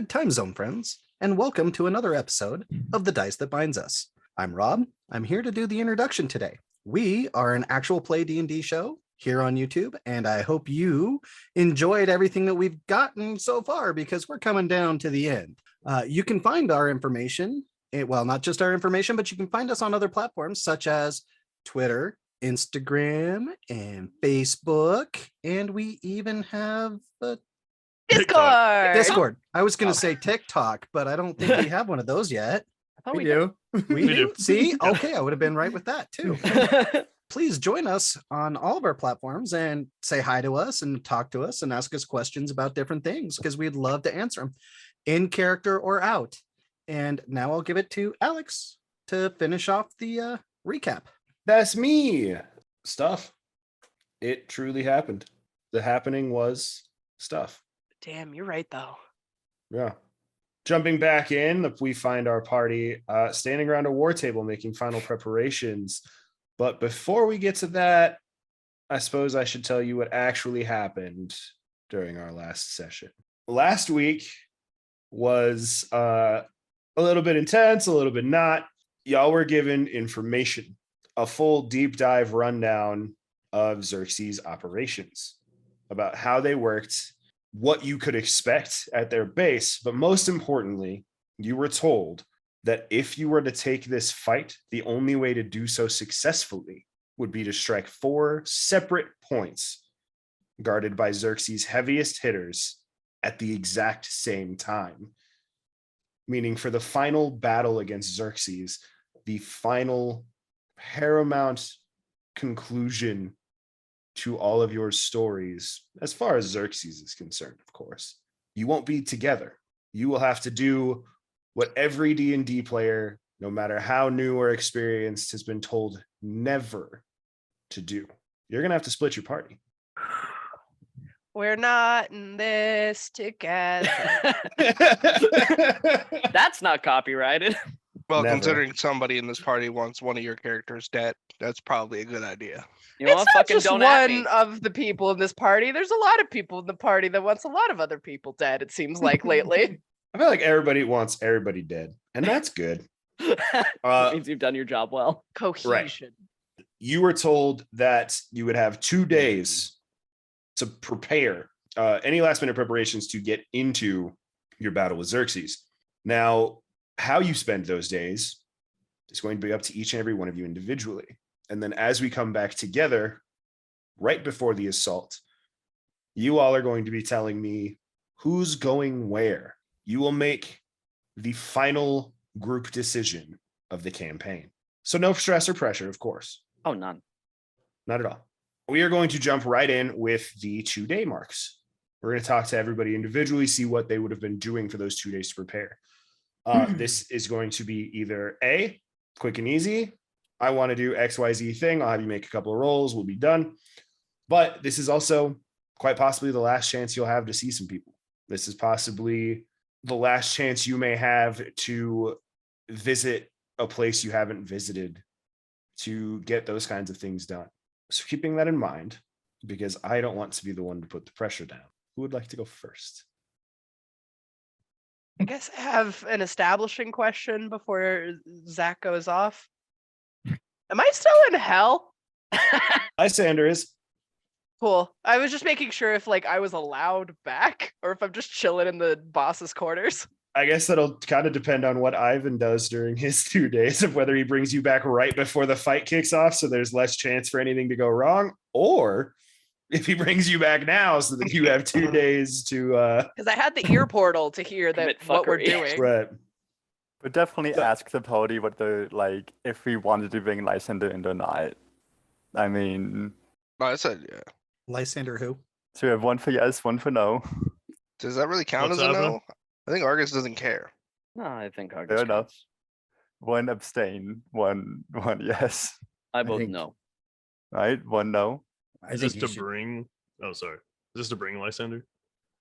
Good time zone, friends, and welcome to another episode of The Dice That Binds Us. I'm Rob. I'm here to do the introduction today. We are an actual play D&D show here on YouTube, and I hope you enjoyed everything that we've gotten so far because we're coming down to the end. You can find our information, well, not just our information, but you can find us on other platforms such as Twitter, Instagram, and Facebook, and we even have a Discord. I was going to say TikTok, but I don't think we have one of those yet. We do. We do. See? Okay, I would have been right with that too. Please join us on all of our platforms and say hi to us and talk to us and ask us questions about different things because we'd love to answer them in character or out. And now I'll give it to Alex to finish off the recap. That's me. Stuff. It truly happened. The happening was stuff. Damn, you're right, though. Yeah. Jumping back in, we find our party standing around a war table making final preparations. But before we get to that, I suppose I should tell you what actually happened during our last session. Last week was a little bit intense, a little bit not. Y'all were given information, a full deep dive rundown of Xerxes' operations, about how they worked, what you could expect at their base, but most importantly, you were told that if you were to take this fight, the only way to do so successfully would be to strike 4 separate points guarded by Xerxes' heaviest hitters at the exact same time. Meaning for the final battle against Xerxes, the final paramount conclusion to all of your stories, as far as Xerxes is concerned, of course, you won't be together. You will have to do what every D&D player, no matter how new or experienced, has been told never to do. You're going to have to split your party. We're not in this together. That's not copyrighted. Well, Never. considering somebody in this party wants one of your characters dead, that's probably a good idea. You know It's what? not Fucking just don't at me. one of the people in this party. There's a lot of people in the party that wants a lot of other people dead, it seems like lately. I feel like everybody wants everybody dead, and that's good. That means you've done your job well. Cohesion. You were told that you would have 2 days to prepare any last minute preparations to get into your battle with Xerxes. Now, how you spend those days is going to be up to each and every one of you individually. And then as we come back together right before the assault, you all are going to be telling me who's going where. You will make the final group decision of the campaign. So no stress or pressure, of course. Oh, none. Not at all. We are going to jump right in with the 2-day marks. We're going to talk to everybody individually, see what they would have been doing for those 2 days to prepare. This is going to be either A, quick and easy. I want to do XYZ thing. I'll have you make a couple of rolls. We'll be done. But this is also quite possibly the last chance you'll have to see some people. This is possibly the last chance you may have to visit a place you haven't visited, to get those kinds of things done. So keeping that in mind, because I don't want to be the one to put the pressure down. Who would like to go first? I guess I have an establishing question before Zach goes off. Am I still in hell? Lysander is. Cool. I was just making sure if I was allowed back or if I'm just chilling in the boss's quarters. I guess that'll kind of depend on what Ivan does during his 2 days, of whether he brings you back right before the fight kicks off so there's less chance for anything to go wrong, or if he brings you back now so that you have 2 days to Because I had the ear portal to hear that Commit what we're fuckery. doing. right. But definitely ask the party what if we wanted to bring Lysander in the night. I mean, No, I said, yeah. Lysander who? so we have one for yes, one for no. Does that really count What's as a happening? no? I think Argus doesn't care. No, I think Argus Fair enough. counts. One abstain, one yes. I vote think- no. Right? One no. I Is think this you to should- bring? Oh, sorry. Is this to bring Lysander?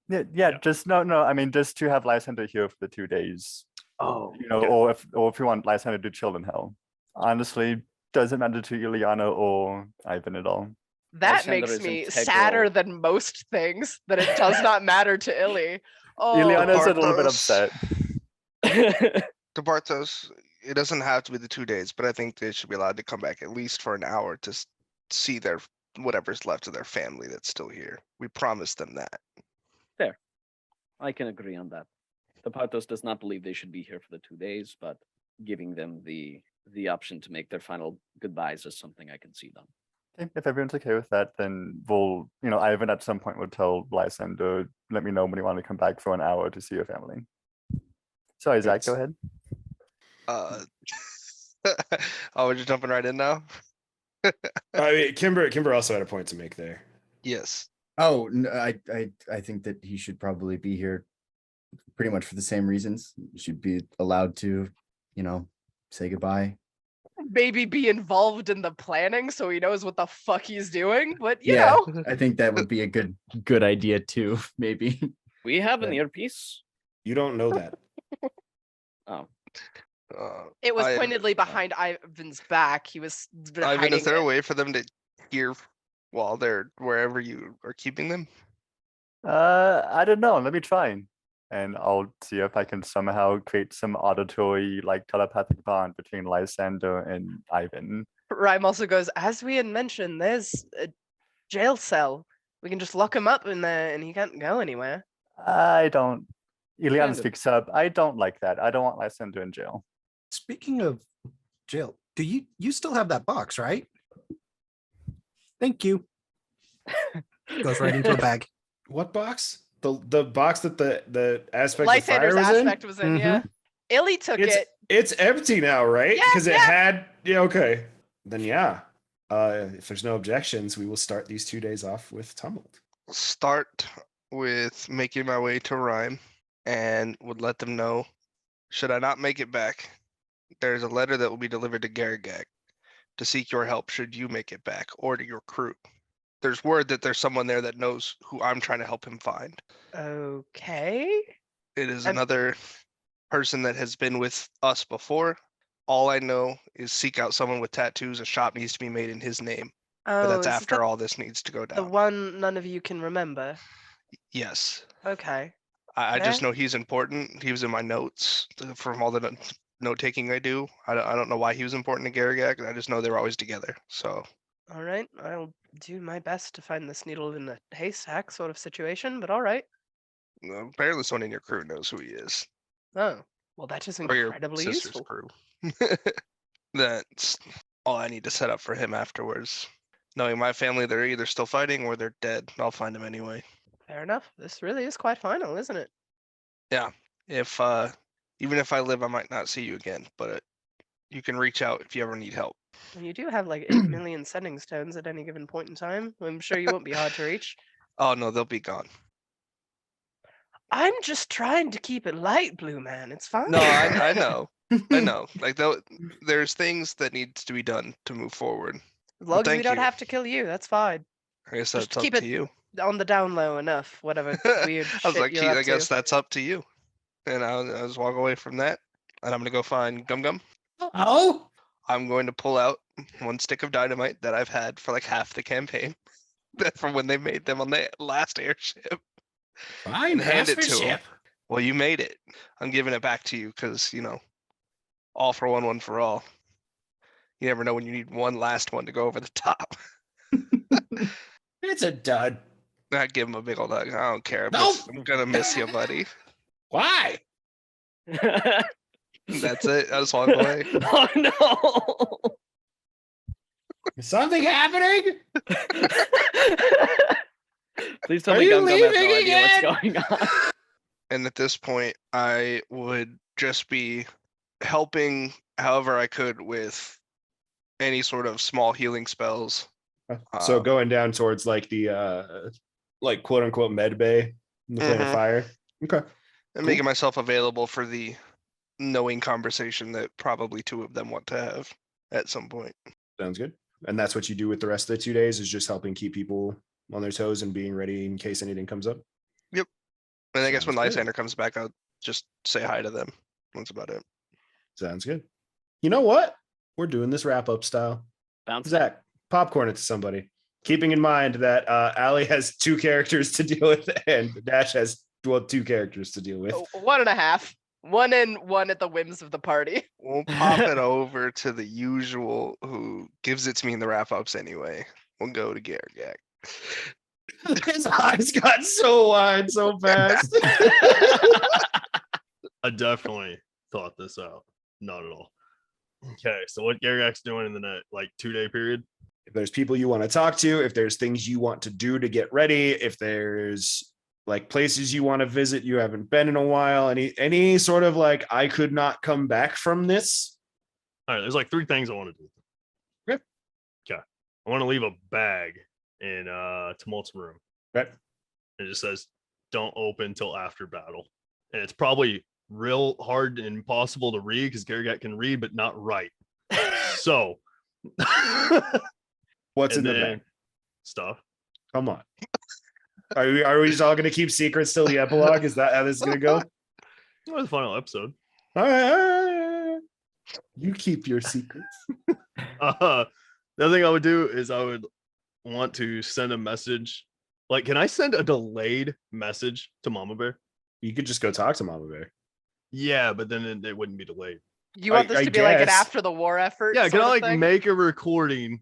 Yeah, Yeah. just no. I mean, just to have Lysander here for the 2 days. Oh, Okay. or if you want Lysander to chill in hell. Honestly, doesn't matter to Ileana or Ivan at all. That Lysander makes is me integral. sadder than most things that it does not matter to Illy. Oh, Ileana's a little bit Bartos. upset. To Bartos, it doesn't have to be the 2 days, but I think they should be allowed to come back at least for an hour to see their whatever's left of their family that's still here. We promised them that. I can agree on that. The Partos does not believe they should be here for the 2 days, but giving them the option to make their final goodbyes is something I can see done. Okay, if everyone's okay with that, then we'll, Ivan at some point will tell Lysander, let me know when you want to come back for an hour to see your family. Sorry, Zach, go ahead. Oh, we're just jumping right in now? I mean, Kimber also had a point to make there. Yes. Oh, no, I think that he should probably be here pretty much for the same reasons. He should be allowed to, say goodbye. maybe be involved in the planning so he knows what the fuck he's doing. But you Yeah, know, I think that would be a good idea too, maybe. We have an Right. earpiece. You don't know that. Oh, it was Ivan- pointedly behind Ivan's back. He was Ivan, hiding is there a it. way for them to hear while they're wherever you are keeping them? I don't know. Let me try. And I'll see if I can somehow create some auditory, like telepathic bond between Lysander and Ivan. Rhyme also goes, as we had mentioned, there's a jail cell. We can just lock him up in there and he can't go anywhere. I don't. Ileana Kind of. speaks up. I don't like that. I don't want Lysander in jail. Speaking of jail, do you still have that box, right? Thank you. Goes right into a bag. What box? The box that the aspect of fire Lysander's was aspect was in, yeah. Illy took in? it. It's empty now, right? Yeah, Because it yeah. had okay. Then yeah. If there's no objections, we will start these 2 days off with tumult. Start with making my way to Rhyme and would let them know, should I not make it back, there's a letter that will be delivered to Garagag to seek your help should you make it back, or to your crew. There's word that there's someone there that knows who I'm trying to help him find. Okay. It is I'm- another person that has been with us before. All I know is seek out someone with tattoos. A shop needs to be made in his name. But Oh, that's is after that all this needs to go the down. one none of you can remember? Yes. Okay. I just Yeah. know he's important. He was in my notes from all the note taking I do. I don't know why he was important to Garagag. I just know they were always together. So All right. I'll do my best to find this needle in a haystack sort of situation, but all right. apparently someone in your crew knows who he is. Oh, well, that is Or your incredibly sister's useful. crew. That's all I need to set up for him afterwards. Knowing my family, they're either still fighting or they're dead. I'll find him anyway. Fair enough. This really is quite final, isn't it? If even if I live, I might not see you again, but you can reach out if you ever need help. And you do have like 8 million sending stones at any given point in time. I'm sure you won't be hard to reach. Oh no, they'll be gone. I'm just trying to keep it light, Blue Man. It's fine. No, I know. I know. Like there's things that needs to be done to move forward. As long as we thank don't you. have to kill you, that's fine. I guess Just that's up keep to it you. On the down low enough, whatever weird I was shit like, you're "Gee, up I guess to. that's up to you." And I'll just walk away from that. And I'm gonna go find Gum Gum. Oh, I'm going to pull out one stick of dynamite that I've had for like half the campaign. That from when they made them on the last airship. Fine, And hand it to him. craftsmanship. Well, you made it. I'm giving it back to you because, all for one, one for all. You never know when you need one last one to go over the top. It's a dud. I give him a big old hug. I don't care. Nope. I'm gonna miss you, buddy. Why? That's it. I just walk away. Oh no! Is something happening? Please tell Are me you Gum Gum has no leaving idea what's again? going on. And at this point, I would just be helping however I could with any sort of small healing spells. So Um, going down towards like the like quote unquote med bay in the plane of Mhm. fire. Okay. And Cool. making myself available for the knowing conversation that probably two of them want to have at some point. Sounds good. And that's what you do with the rest of the 2 days is just helping keep people on their toes and being ready in case anything comes up. And I guess when Sounds good. Lysander comes back, I'll just say hi to them. That's about it. Sounds good. You know what? We're doing this wrap up style. Bounce. Zach, popcorn it to somebody. Keeping in mind that Allie has 2 characters to deal with and Dash has two characters to deal with. Oh, 1.5. One and one at the whims of the party. We'll pop it over to the usual who gives it to me in the wrap ups anyway. We'll go to Garagak. His eyes got so wide so fast. I definitely thought this out. Not at all. Okay, so what Garagak's doing in the 2-day period? If there's people you want to talk to, if there's things you want to do to get ready, if there's like places you want to visit you haven't been in a while, any sort of like I could not come back from this. All right, there's like 3 things I want to do. Okay. Okay. I want to leave a bag in Tumult's room. Right. It just says don't open till after battle. And it's probably real hard and impossible to read because Garagak can read but not write. So What's in and the then bag? stuff. Come on. Are we just all going to keep secrets till the epilogue? Is that how this is going to go? That was the final episode. All right. You keep your secrets. The other thing I would do is I would want to send a message. Like, can I send a delayed message to Mama Bear? You could just go talk to Mama Bear. Yeah, but then it wouldn't be delayed. You want this I to be like an guess. after the war effort? Yeah, can sort I of like thing? make a recording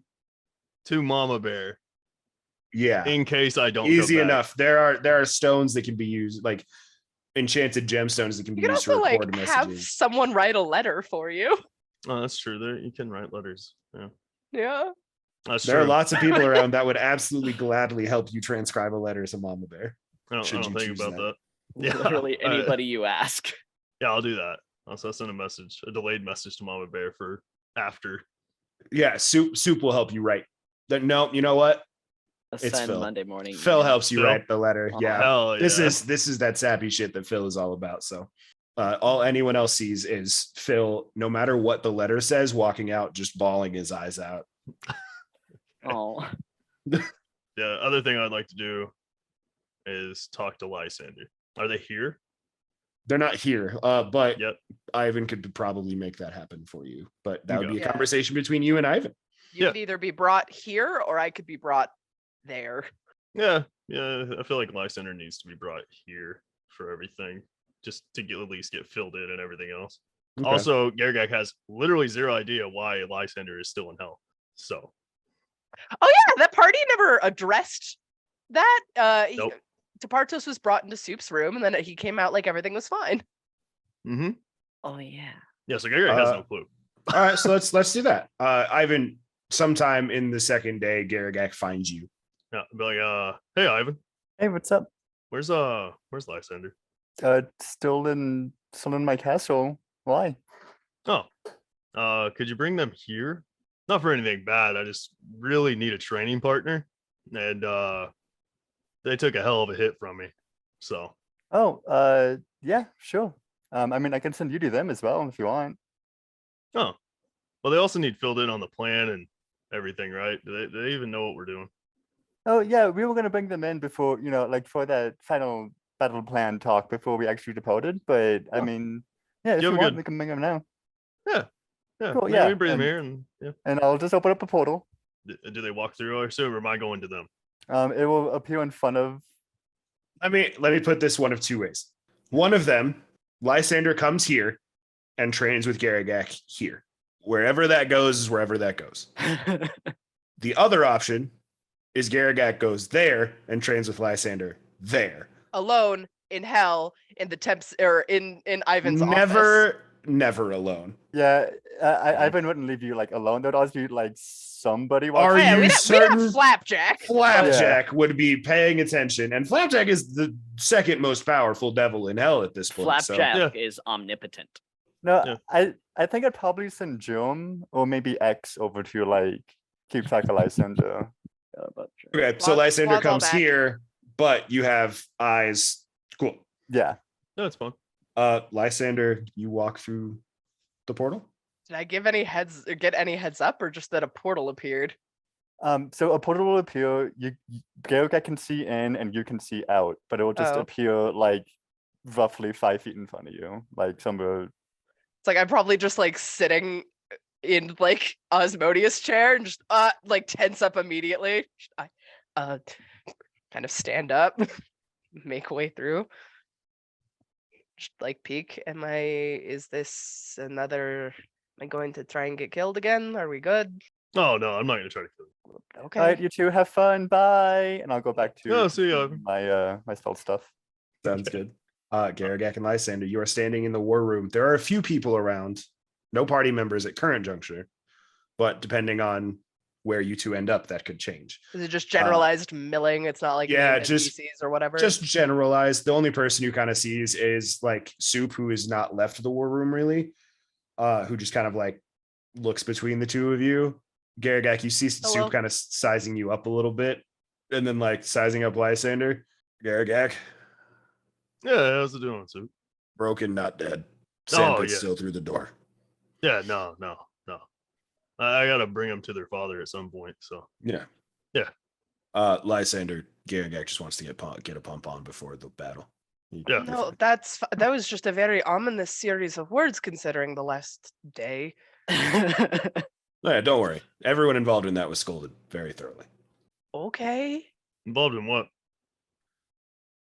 to Mama Bear Yeah. in case I don't come Easy back? enough. There are stones that can be used, like enchanted gemstones that can be You can used to also record like have messages. someone write a letter for you. Oh, that's true. There you can write letters. Yeah, Yeah. that's There true. are lots of people around that would absolutely gladly help you transcribe a letter to Mama Bear. I should don't you think choose about that. Yeah, Literally anybody you ask. Yeah, I'll do that. I'll send a delayed message to Mama Bear for after. Yeah, Soup will help you write. No, you know what? Send Phil. Monday morning. Phil email. helps you Phil? write the letter. Uh-huh. Yeah. Hell yeah. This is that sappy shit that Phil is all about. So all anyone else sees is Phil, no matter what the letter says, walking out, just bawling his eyes out. Oh, The other thing I'd like to do is talk to Lysander. Are they here? They're not here, but Yep. Ivan could probably make that happen for you. But that would be a Yeah. conversation between you and Ivan. You Yeah. could either be brought here or I could be brought there. Yeah. I feel like Lysander needs to be brought here for everything, just to at least get filled in and everything else. Okay. Also, Garagak has literally zero idea why Lysander is still in hell. So Oh yeah, that party never addressed that. Nope. Tepartos was brought into Soup's room and then he came out like everything was fine. oh yeah. yeah, so Garagak has no clue. All right, so let's do that. Ivan, sometime in the second day, Garagak finds you. Yeah, I'd be like, hey Ivan, Hey, what's up? where's Lysander? Still in my castle. Why? Oh, could you bring them here? Not for anything bad. I just really need a training partner, and they took a hell of a hit from me. So Oh, yeah, sure. I mean, I can send you to them as well if you want. well, they also need filled in on the plan and everything, right? Do they even know what we're doing? Oh, yeah, we were gonna bring them in before, like for that final battle plan talk before we actually departed. But I Oh. mean, yeah, if You you have a want, good- we can bring them now. Yeah, Cool, maybe yeah, we bring them and- here, and yeah. And I'll just open up a portal. Do they walk through, I assume, or am I going to them? It will appear in front of. Let me put this one of two ways. One of them, Lysander comes here and trains with Garagak here. Wherever that goes is wherever that goes. The other option is Garagak goes there and trains with Lysander there. Alone in hell in the temps or in Ivan's office. Never alone. Yeah, Ivan wouldn't leave you like alone. There'd always be like somebody. Are Oh, watching. yeah, you we'd have certain? Flapjack. Flapjack would be paying attention, and Flapjack is the second most powerful devil in hell at this point. So. Flapjack is omnipotent. No, Yeah. I think I'd probably send Jim or maybe X over to like keep track of Lysander. But Okay, so Squad- Lysander squad's all comes back. here, but you have eyes. Cool. Yeah. No, it's fun. Lysander, you walk through the portal. Did I give any heads or get any heads up or just that a portal appeared? So a portal will appear. Garagak can see in and you can see out, but it will just Oh. appear like roughly 5 feet in front of you, like somewhere. It's like I'm probably just like sitting in like Osmodius chair and just like tense up immediately. I kind of stand up, make way through. just like peek. Is this another, am I going to try and get killed again? Are we good? Oh no, I'm not gonna try to kill you. Okay. All right, you two have fun. Bye. And I'll go back to Oh, see ya. my spell stuff. Sounds good. Garagak and Lysander, you are standing in the war room. There are a few people around, no party members at current juncture, but depending on where you two end up, that could change. Is it just generalized milling? It's not like yeah, named just- NPCs or whatever. Just generalized. The only person who kind of sees is like Soup, who is not left the war room really, who just kind of like looks between the two of you. Garagak, you see Hello. Soup kind of sizing you up a little bit, and then like sizing up Lysander. Garagak, Yeah, how's it doing, Soup? broken, not dead. Oh, Sandpit's yeah. still through the door. Yeah, no. I gotta bring him to their father at some point. So Yeah. Yeah. Lysander, Garagak just wants to get a pump on before the battle. Yeah. No, that was just a very ominous series of words considering the last day. Yeah, don't worry. Everyone involved in that was scolded very thoroughly. Okay. involved in what?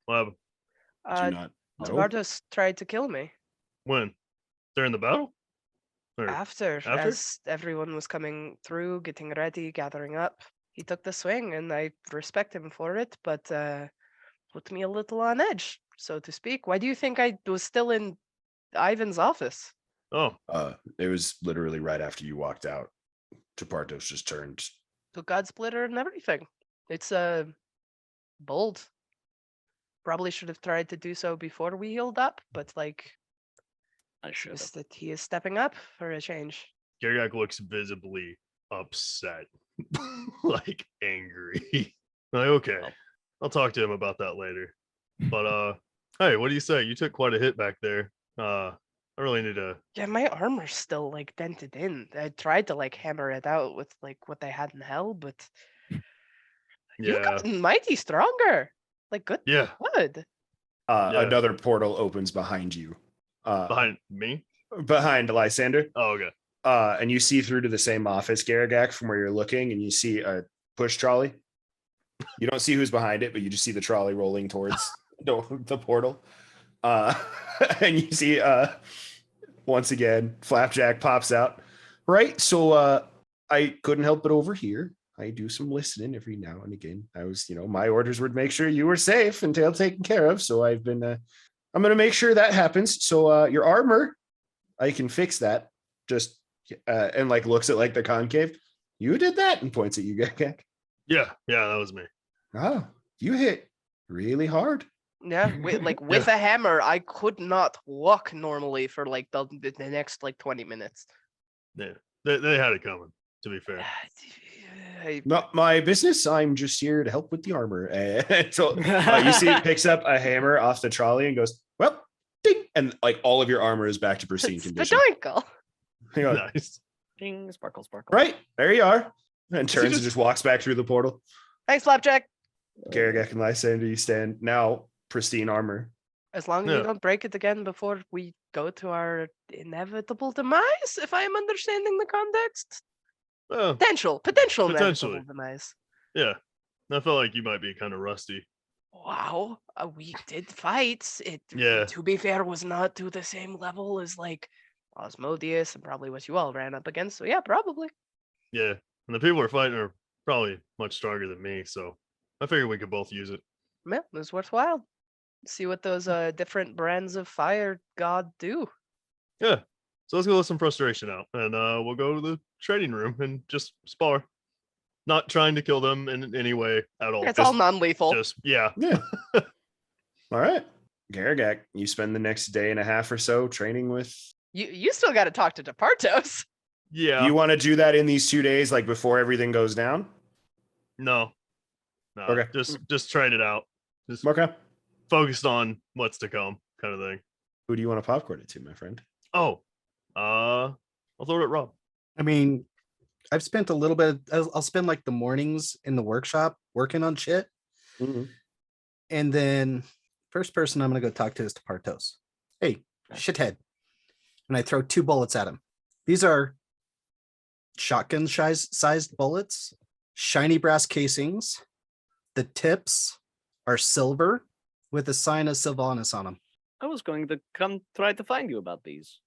What happened? Do you not know? Tavardos tried to kill me When? During the battle? Or- after, after? as everyone was coming through, getting ready, gathering up. He took the swing, and I respect him for it, but put me a little on edge, so to speak. Why do you think I was still in Ivan's office? Oh, It was literally right after you walked out. Tapartos just turned. Took God Splitter and everything. It's bold. Probably should have tried to do so before we healed up, but like, I should have. just that he is stepping up for a change. Garagak looks visibly upset, like angry. Like, okay, I'll talk to him about that later. But hey, what do you say? You took quite a hit back there. I really need to. Yeah, my armor's still like dented in. I tried to like hammer it out with like what they had in hell, but you Yeah, got mighty stronger. Like good. yeah, Good. Yeah. Another portal opens behind you. behind me. Behind Lysander. Oh, okay. And you see through to the same office, Garagak, from where you're looking, and you see a push trolley. You don't see who's behind it, but you just see the trolley rolling towards the portal. And you see once again, Flapjack pops out. Right. So I couldn't help but overhear. I do some listening every now and again. I was, my orders were to make sure you were safe and taken care of. So I've been I'm gonna make sure that happens. So your armor, I can fix that. Just and like looks at like the concave. You did that and points at you, Gagak. Yeah, that was me. Oh, you hit really hard. Yeah, with a hammer, I could not walk normally for like the next like 20 minutes. Yeah, they had it coming. To be fair. Not my business. I'm just here to help with the armor. And so you see, he picks up a hammer off the trolley and goes, well, ding, and like all of your armor is back to pristine condition. Spadoinkle. You go, Nice. Ding, sparkle, sparkle. right, there you are. And turns and just walks back through the portal. Thanks, Flapjack. Garagak and Lysander, you stand now pristine armor. As long as Yeah. we don't break it again before we go to our inevitable demise, if I am understanding the context. Well, Potential Potentially. inevitable demise. yeah. I felt like you might be kind of rusty. Wow, we did fight. It, Yeah. to be fair, was not to the same level as like Osmodius and probably what you all ran up against. So yeah, probably. Yeah. And the people we're fighting are probably much stronger than me. So I figured we could both use it. Yeah, it was worthwhile. See what those different brands of fire god do. Yeah. So let's go let some frustration out. And we'll go to the trading room and just spar. Not trying to kill them in any way at all. It's just, all non-lethal. yeah. Yeah. All right. Garagak, you spend the next day and a half or so training with. You still got to talk to Departos. Yeah. You want to do that in these 2 days, like before everything goes down? No. Okay. Just train it out. Just Okay. focused on what's to come, kind of thing. Who do you want to popcorn it to, my friend? Oh. I'll throw it at Rob. I mean, I've spent a little bit. I'll spend like the mornings in the workshop working on shit, and then first person I'm gonna go talk to is Tapartos. Hey, shithead! And I throw 2 bullets at him. These are shotgun sized bullets, shiny brass casings. The tips are silver with a sign of Sylvanas on them. I was going to come try to find you about these.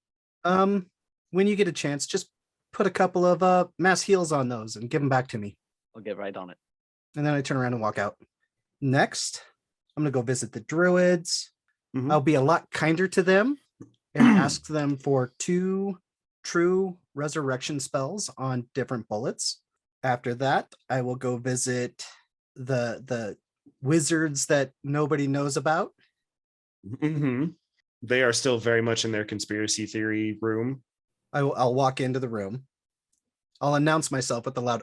When you get a chance, just put a couple of mass heals on those and give them back to me. I'll get right on it. And then I turn around and walk out. Next, I'm gonna go visit the druids. Mhm. I'll be a lot kinder to them and ask them for 2 true resurrection spells on different bullets. After that, I will go visit the wizards that nobody knows about. Mhm. They are still very much in their conspiracy theory room. I'll walk into the room. I'll announce myself with a loud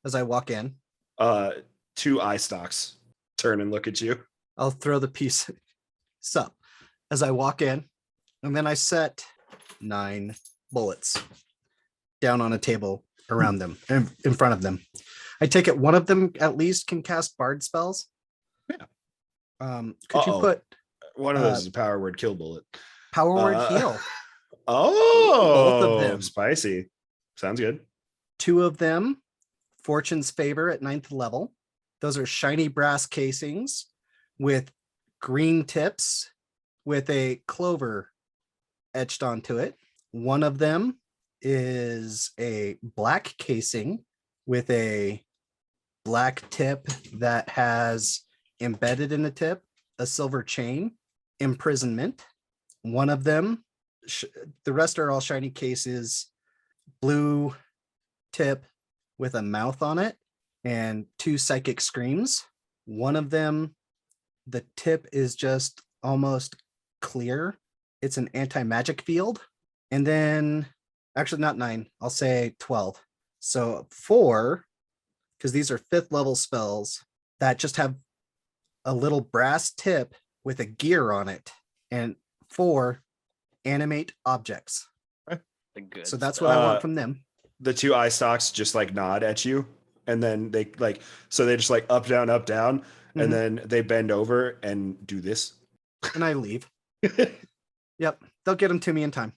as I walk in. 2 eye stalks turn and look at you. I'll throw the piece up as I walk in, and then I set 9 bullets down on a table around them, in front of them. I take it one of them at least can cast bard spells. Yeah. Could you Uh-oh. put One of those is a power word kill bullet. power word Uh, heal? Oh, Both of them. Spicy. Sounds good. 2 of them, Fortune's Favor at 9th level. Those are shiny brass casings with green tips with a clover etched onto it. One of them is a black casing with a black tip that has embedded in the tip a silver chain, imprisonment. One of them, the rest are all shiny cases, blue tip with a mouth on it, and 2 psychic screams. One of them, the tip is just almost clear. It's an anti-magic field. And then, actually not 9, I'll say 12. So 4, because these are 5th level spells that just have a little brass tip with a gear on it. And 4, animate objects. The good So that's stuff. what I want from them. The 2 eye stalks just like nod at you, and then they so they just like up, down, Mhm. and then they bend over and do this. And I leave. Yep, they'll get them to me in time.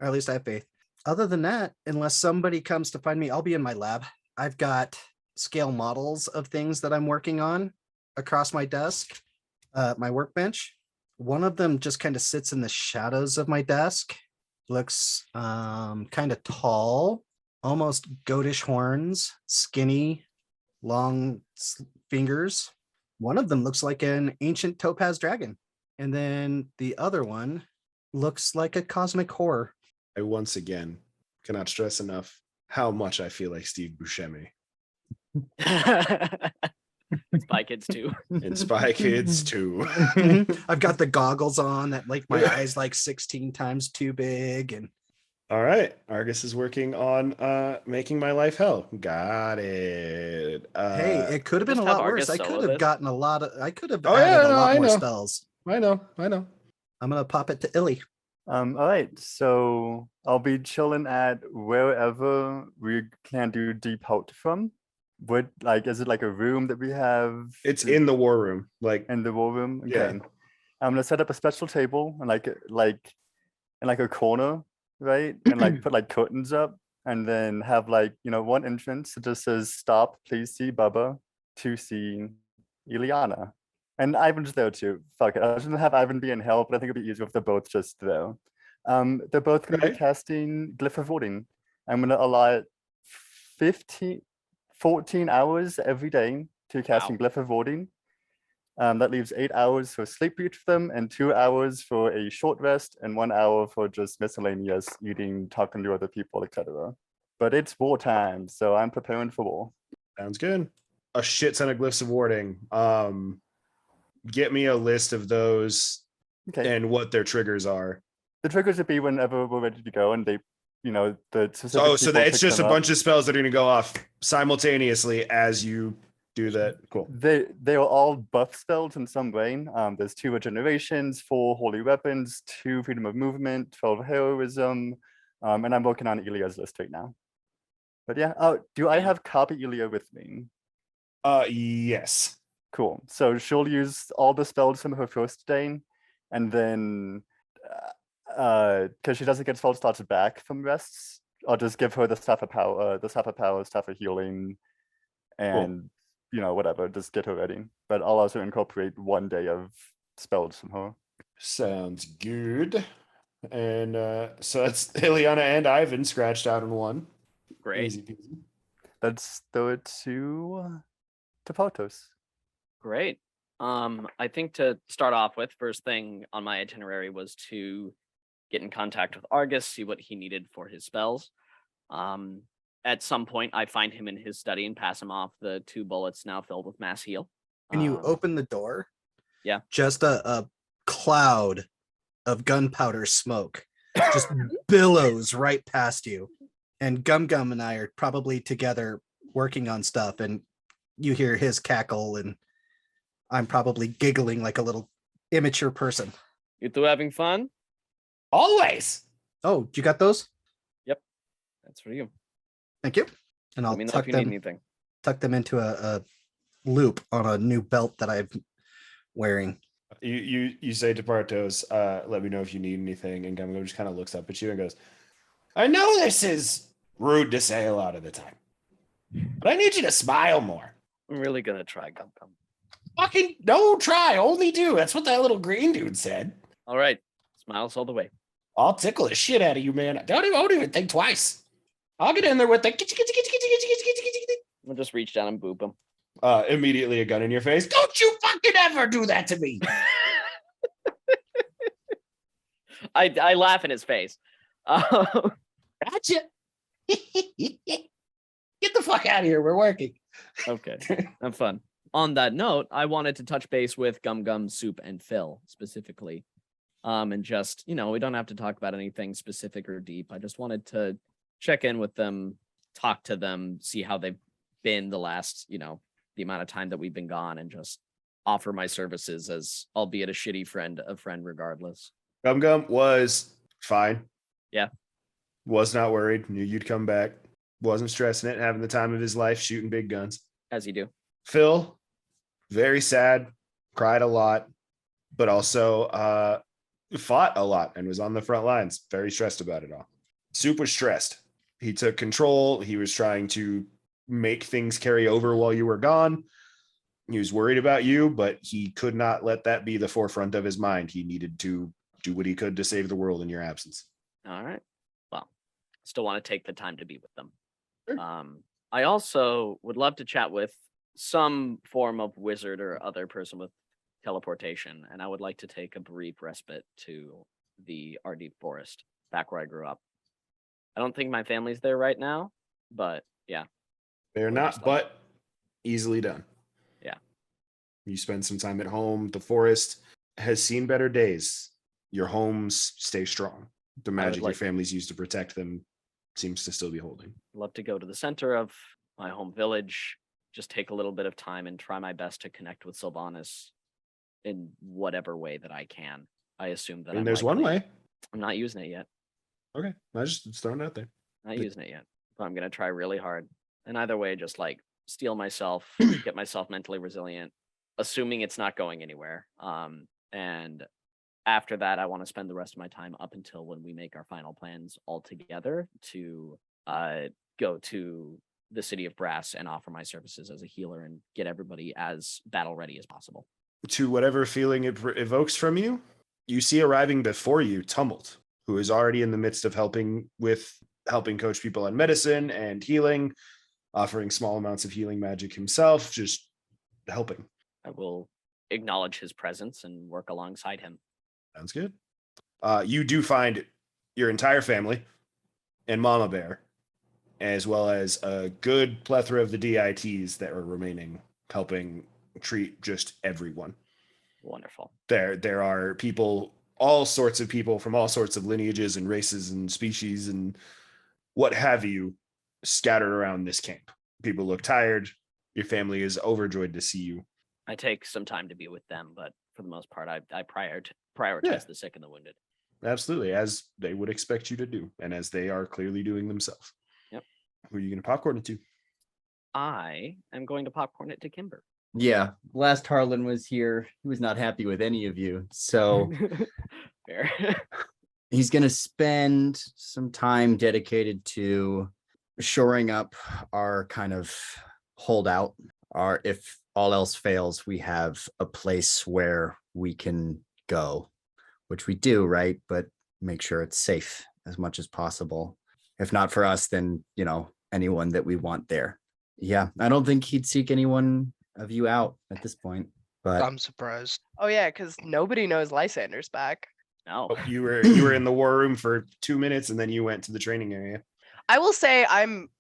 Or at least I have faith. Other than that, unless somebody comes to find me, I'll be in my lab. I've got scale models of things that I'm working on across my desk, my workbench. One of them just kind of sits in the shadows of my desk. Looks kind of tall, almost goatish horns, skinny, long fingers. One of them looks like an ancient topaz dragon. And then the other one looks like a cosmic horror. I once again cannot stress enough how much I feel like Steve Buscemi Spy Kids too. in Spy Kids 2. I've got the goggles on that make my eyes like 16 times too big. And All right, Argus is working on making my life hell. Got it. hey, it could have been a just have lot worse. Argus I solo could have this. gotten a lot of, I could have Oh, added yeah, a no, lot I more know. spells. I know. I'm gonna pop it to Illy. All right, so I'll be chilling at wherever we can do deep out from. Is it like a room that we have? It's in the war room. Like, in the war room. Yeah. Okay. I'm gonna set up a special table and in like a corner, right? And like put like curtains up, and then have like one entrance that just says "Stop, please see Bubba," to see Ileana. And Ivan's there too. Fuck it. I was gonna have Ivan be in hell, but I think it'd be easier if they're both just there. They're both gonna be Okay. casting Glyph of Warding. I'm gonna allot 14 hours every day to casting Glyph of Warding. That leaves 8 hours for sleep for each of them, and 2 hours for a short rest, and 1 hour for just miscellaneous eating, talking to other people, etc. But it's wartime, so I'm preparing for war. sounds good. A shit ton of glyphs of warding. Get me a list of those Okay. and what their triggers are. The triggers would be whenever we're ready to go, and they, the specific Oh, so people it's pick just a them up. bunch of spells that are going to go off simultaneously as you do that. Cool. They are all buff spells in some way. There's 2 regenerations, 4 holy weapons, 2 freedom of movement, 12 heroism, and I'm working on Ilya's list right now. But yeah, do I have copy Ilya with me? Yes. Cool. So she'll use all the spells from her first day, and then because she doesn't get spell slots back from rests, I'll just give her the Staff of Power, Staff of Healing, and whatever, just get her ready. But I'll also incorporate 1 day of spelled somehow. Sounds good. And so that's Ileana and Ivan scratched out in one. Great. Easy peasy. Let's throw it to Portos. Great. I think to start off with, first thing on my itinerary was to get in contact with Argus, see what he needed for his spells. At some point, I find him in his study and pass him off the 2 bullets now filled with mass heal. When you open the door, Yeah. just a cloud of gunpowder smoke just billows right past you. And Gum Gum and I are probably together working on stuff, and you hear his cackle, and I'm probably giggling like a little immature person. You two having fun? Always. Oh, you got those? That's for you. Thank you. And I'll Let me know if you need anything. tuck them into a loop on a new belt that I'm wearing. You say to Bartos, let me know if you need anything, and Gum Gum just kind of looks up at you and goes, I know this is rude to say a lot of the time, but I need you to smile more. I'm really gonna try, Gum Gum. Fucking don't try, only do. That's what that little green dude said. All right, smiles all the way. I'll tickle the shit out of you, man. I won't even think twice. I'll get in there with the I'll just reach down and boop him. immediately a gun in your face. Don't you fucking ever do that to me. I laugh in his face. Gotcha. Get the fuck out of here. We're working. Okay, have fun. On that note, I wanted to touch base with Gum Gum, Soup, and Phil specifically. And just, we don't have to talk about anything specific or deep. I just wanted to check in with them, talk to them, see how they've been the last, the amount of time that we've been gone, and just offer my services as, albeit a shitty friend, a friend regardless. Gum Gum was fine. Yeah. Was not worried. Knew you'd come back. Wasn't stressing it. Having the time of his life shooting big guns. As you do. Phil, very sad. Cried a lot. But also fought a lot and was on the front lines. Very stressed about it all. Soup was stressed. He took control. He was trying to make things carry over while you were gone. He was worried about you, but he could not let that be the forefront of his mind. He needed to do what he could to save the world in your absence. All right. Well, still want to take the time to be with them. Sure. I also would love to chat with some form of wizard or other person with teleportation, and I would like to take a brief respite to the Ardeep Forest, back where I grew up. I don't think my family's there right now, but yeah. They're We're not, just but easily done. Yeah. You spend some time at home. The forest has seen better days. Your homes stay strong. The magic your families use to protect them seems to still be holding. Love to go to the center of my home village, just take a little bit of time and try my best to connect with Sylvanas in whatever way that I can. I assume that There's one way. I'm not using it yet. Okay. I just throwing it out there. Not using it yet, but I'm going to try really hard. And either way, just like steel myself, get myself mentally resilient, assuming it's not going anywhere. And after that, I want to spend the rest of my time up until when we make our final plans all together to go to the city of Brass and offer my services as a healer and get everybody as battle ready as possible. To whatever feeling it evokes from you, you see arriving before you Tumult, who is already in the midst of helping coach people on medicine and healing, offering small amounts of healing magic himself, just helping. I will acknowledge his presence and work alongside him. Sounds good. You do find your entire family and Mama Bear, as well as a good plethora of the DITs that are remaining, helping treat just everyone. Wonderful. There are people, all sorts of people from all sorts of lineages and races and species and what have you, scattered around this camp. People look tired. Your family is overjoyed to see you. I take some time to be with them, but for the most part, I prioritize the sick and the wounded. Absolutely, as they would expect you to do, and as they are clearly doing themselves. Yep. Who are you going to popcorn it to? I am going to popcorn it to Kimber. Yeah, last Harlan was here. He was not happy with any of you. So Fair. he's going to spend some time dedicated to shoring up our kind of holdout if all else fails, we have a place where we can go, which we do, right? But make sure it's safe as much as possible. If not for us, then, anyone that we want there. Yeah, I don't think he'd seek anyone of you out at this point, but I'm surprised. Oh yeah, because nobody knows Lysander's back. No. Oh, you were in the war room for 2 minutes and then you went to the training area. I will say I'm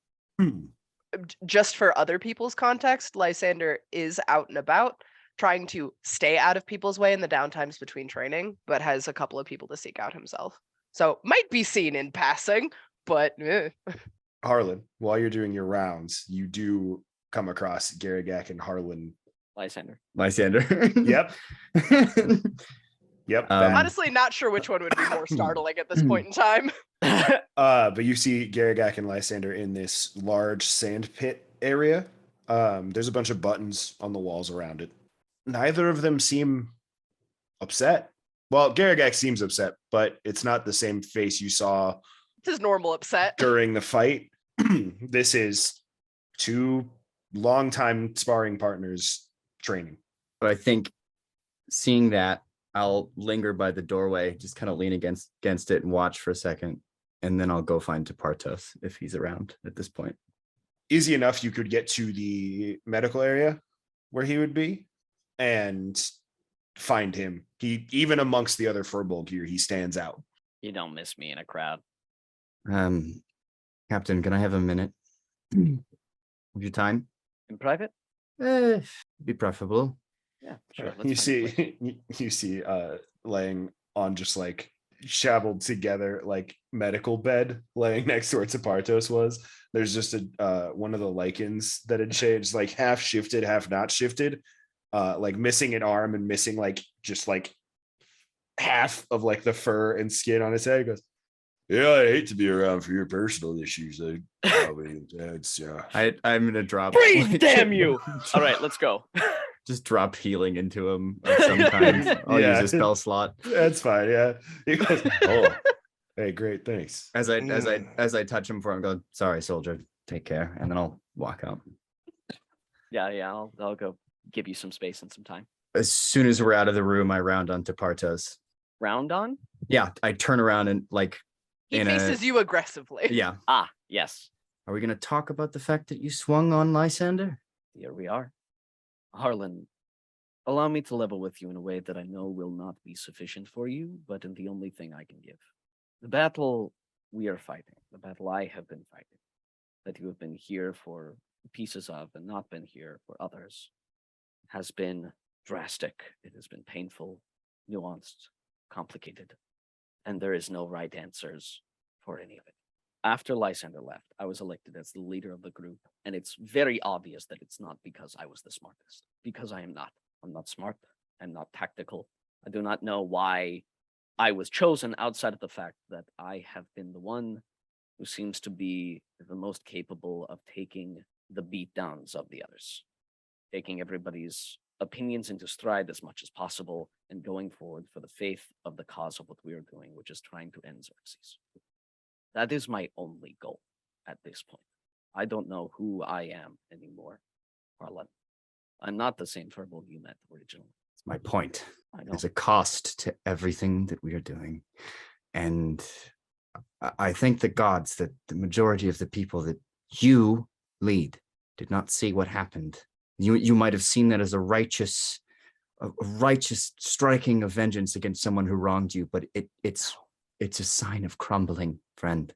just for other people's context, Lysander is out and about trying to stay out of people's way in the downtimes between training, but has a couple of people to seek out himself. So might be seen in passing, but Harlan, while you're doing your rounds, you do come across Garrigak and Harlan. Lysander. Lysander. Yep. Yep. honestly not sure which one would be more startling at this point in time. But you see Garrigak and Lysander in this large sand pit area. There's a bunch of buttons on the walls around it. Neither of them seem upset. Well, Garrigak seems upset, but it's not the same face you saw It's his normal upset. during the fight. This is 2 longtime sparring partners training. But I think seeing that, I'll linger by the doorway, just kind of lean against it and watch for a second. And then I'll go find Tepartos if he's around at this point. Easy enough, you could get to the medical area where he would be and find him. He, even amongst the other Furbolg here, he stands out. You don't miss me in a crowd. Captain, can I have a minute? Would your time? In private? Be preferable. Yeah, sure. You let's find a place. see, you see, laying on just like shabbled together, like medical bed laying next to where Tepartos was. There's just a one of the lichens that had changed, like half shifted, half not shifted, like missing an arm and missing like just like half of like the fur and skin on his head. He goes, "Yeah, I hate to be around for your personal issues. I'm gonna drop. Breathe, damn you! All right, let's go. Just drop healing into him of some kind. I'll Yeah. use a spell slot. That's fine." Yeah. He goes, "Oh, hey, great, thanks." As I touch him for him, go, "Sorry, soldier. Take care," and then I'll walk out. Yeah, I'll go give you some space and some time. As soon as we're out of the room, I round on Tepartos. Round on? Yeah, I turn around and like He faces you aggressively. Yeah. Ah, yes. Are we gonna talk about the fact that you swung on Lysander? Here we are. Harlan, allow me to level with you in a way that I know will not be sufficient for you, but in the only thing I can give. The battle we are fighting, the battle I have been fighting, that you have been here for pieces of and not been here for others, has been drastic. It has been painful, nuanced, complicated, and there is no right answers for any of it. After Lysander left, I was elected as the leader of the group, and it's very obvious that it's not because I was the smartest, because I am not. I'm not smart. I'm not tactical. I do not know why I was chosen outside of the fact that I have been the one who seems to be the most capable of taking the beatdowns of the others, taking everybody's opinions into stride as much as possible and going forward for the faith of the cause of what we are doing, which is trying to end Xerxes. That is my only goal at this point. I don't know who I am anymore, Harlan. I'm not the same Furbolg you met originally. It's my point. I know. There's a cost to everything that we are doing. And I thank the gods that the majority of the people that you lead did not see what happened. You might have seen that as a righteous striking of vengeance against someone who wronged you, but it's a sign of crumbling, friend.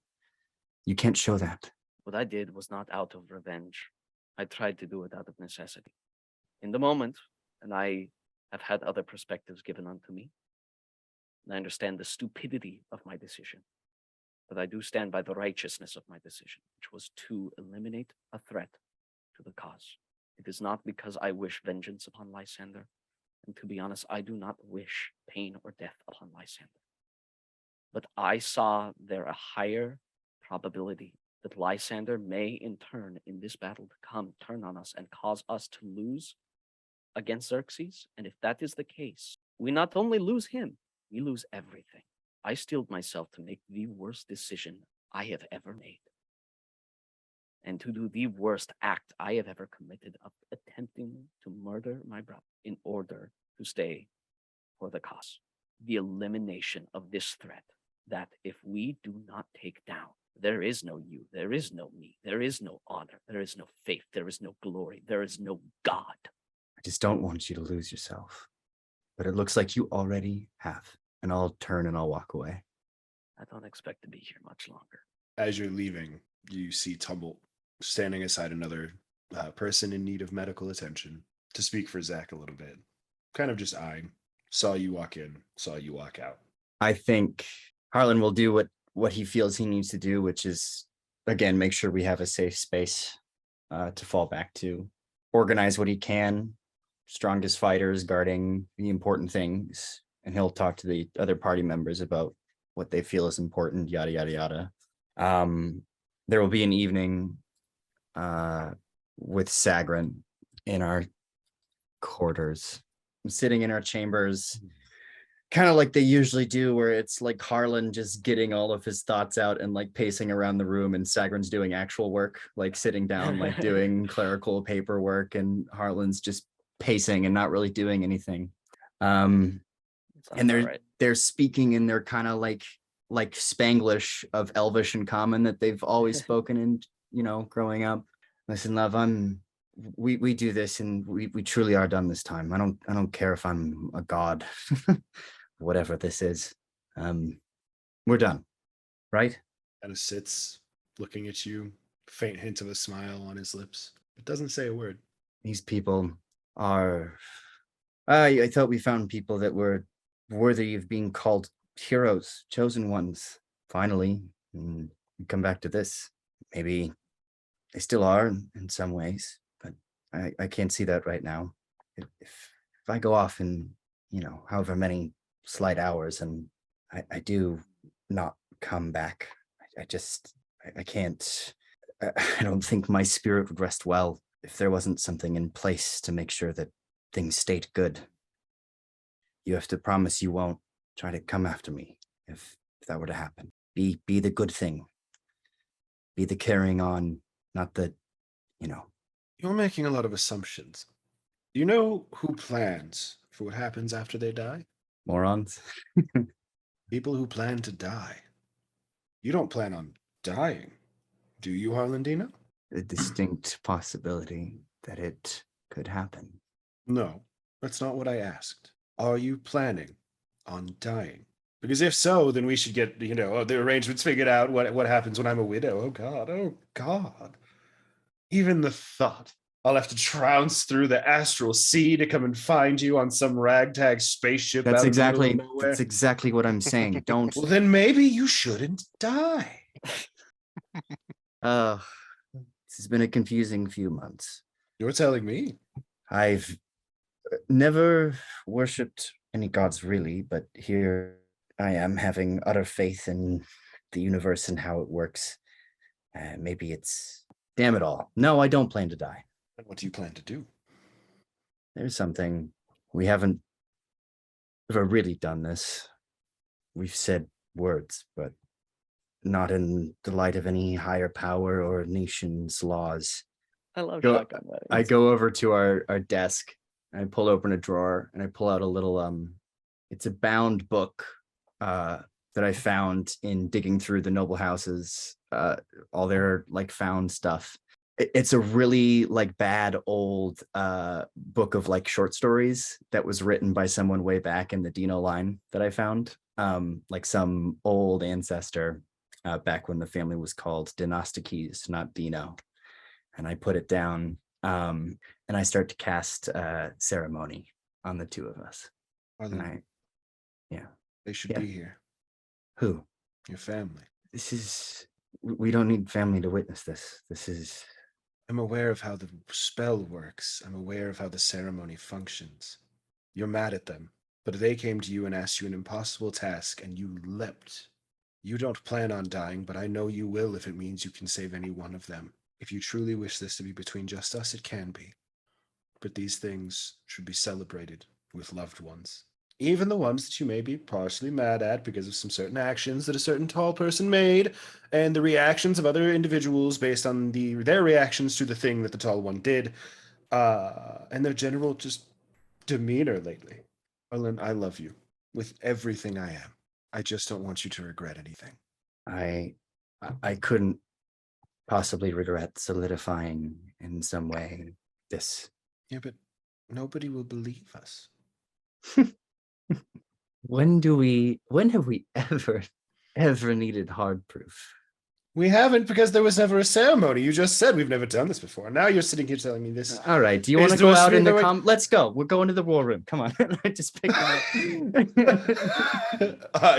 You can't show that. What I did was not out of revenge. I tried to do it out of necessity. In the moment, and I have had other perspectives given unto me, and I understand the stupidity of my decision, but I do stand by the righteousness of my decision, which was to eliminate a threat to the cause. It is not because I wish vengeance upon Lysander, and to be honest, I do not wish pain or death upon Lysander. But I saw there a higher probability that Lysander may in turn in this battle to turn on us and cause us to lose against Xerxes. And if that is the case, we not only lose him, we lose everything. I steeled myself to make the worst decision I have ever made. and to do the worst act I have ever committed of attempting to murder my brother in order to stay for the cause. The elimination of this threat that if we do not take down, there is no you, there is no me, there is no honor, there is no faith, there is no glory, there is no God. I just don't want you to lose yourself. But it looks like you already have. And I'll turn and I'll walk away. I don't expect to be here much longer. As you're leaving, you see Tumult standing aside another person in need of medical attention to speak for Zach a little bit. Kind of just eyeing. Saw you walk in, saw you walk out. I think Harlan will do what he feels he needs to do, which is, again, make sure we have a safe space to fall back to. Organize what he can. Strongest fighters guarding the important things. And he'll talk to the other party members about what they feel is important, yada, yada, yada. There will be an evening with Sagrin in our quarters, sitting in our chambers, kind of like they usually do, where it's like Harlan just getting all of his thoughts out and like pacing around the room, and Sagrin's doing actual work, like sitting down, like doing clerical paperwork, and Harlan's just pacing and not really doing anything. And they're speaking in their kind of like Spanglish of Elvish and Common that they've always spoken in, growing up. Listen, love, we do this and we truly are done this time. I don't care if I'm a god, whatever this is. We're done, right? Kind of sits looking at you, faint hint of a smile on his lips, but doesn't say a word. These people are, I thought we found people that were worthy of being called heroes, chosen ones, finally. And we come back to this. Maybe they still are in some ways, but I can't see that right now. If I go off in, however many slight hours, and I do not come back, I can't, I don't think my spirit would rest well if there wasn't something in place to make sure that things stayed good. You have to promise you won't try to come after me if that were to happen. Be the good thing. Be the carrying on, not the, You're making a lot of assumptions. Do you know who plans for what happens after they die? Morons. People who plan to die. You don't plan on dying, do you, Harlandino? A distinct possibility that it could happen. No, that's not what I asked. Are you planning on dying? Because if so, then we should get, the arrangements figured out. What happens when I'm a widow? Oh God. Even the thought I'll have to trounce through the astral sea to come and find you on some ragtag spaceship. That's out in the middle of exactly nowhere. that's exactly what I'm saying. Don't. Well, then maybe you shouldn't die. This has been a confusing few months. You're telling me. I've never worshipped any gods really, but here I am having utter faith in the universe and how it works. Maybe it's, damn it all. No, I don't plan to die. And what do you plan to do? There's something we haven't ever really done this. We've said words, but not in the light of any higher power or nation's laws. I love Go- shotgun weddings. I go over to our desk and I pull open a drawer and I pull out a little it's a bound book that I found in digging through the noble houses, all their like found stuff. It's a really like bad old book of like short stories that was written by someone way back in the Dino line that I found, like some old ancestor back when the family was called Dinastikes, not Dino. And I put it down and I start to cast ceremony on the two of us. Harlan, yeah. they should Yeah. be here. Who? Your family. We don't need family to witness this. This is, I'm aware of how the spell works. I'm aware of how the ceremony functions. You're mad at them, but they came to you and asked you an impossible task, and you leapt. You don't plan on dying, but I know you will if it means you can save any one of them. If you truly wish this to be between just us, it can be. But these things should be celebrated with loved ones. even the ones that you may be partially mad at because of some certain actions that a certain tall person made, and the reactions of other individuals based on their reactions to the thing that the tall one did, and their general just demeanor lately. Arlen, I love you with everything I am. I just don't want you to regret anything. I couldn't possibly regret solidifying in some way this. Yeah, but nobody will believe us. When have we ever needed hard proof? We haven't, because there was never a ceremony. You just said we've never done this before. Now you're sitting here telling me this. All right. Do you Is want to there go a out in the spirit- Let's go. We're going to the war room. Come on. I just picked him up.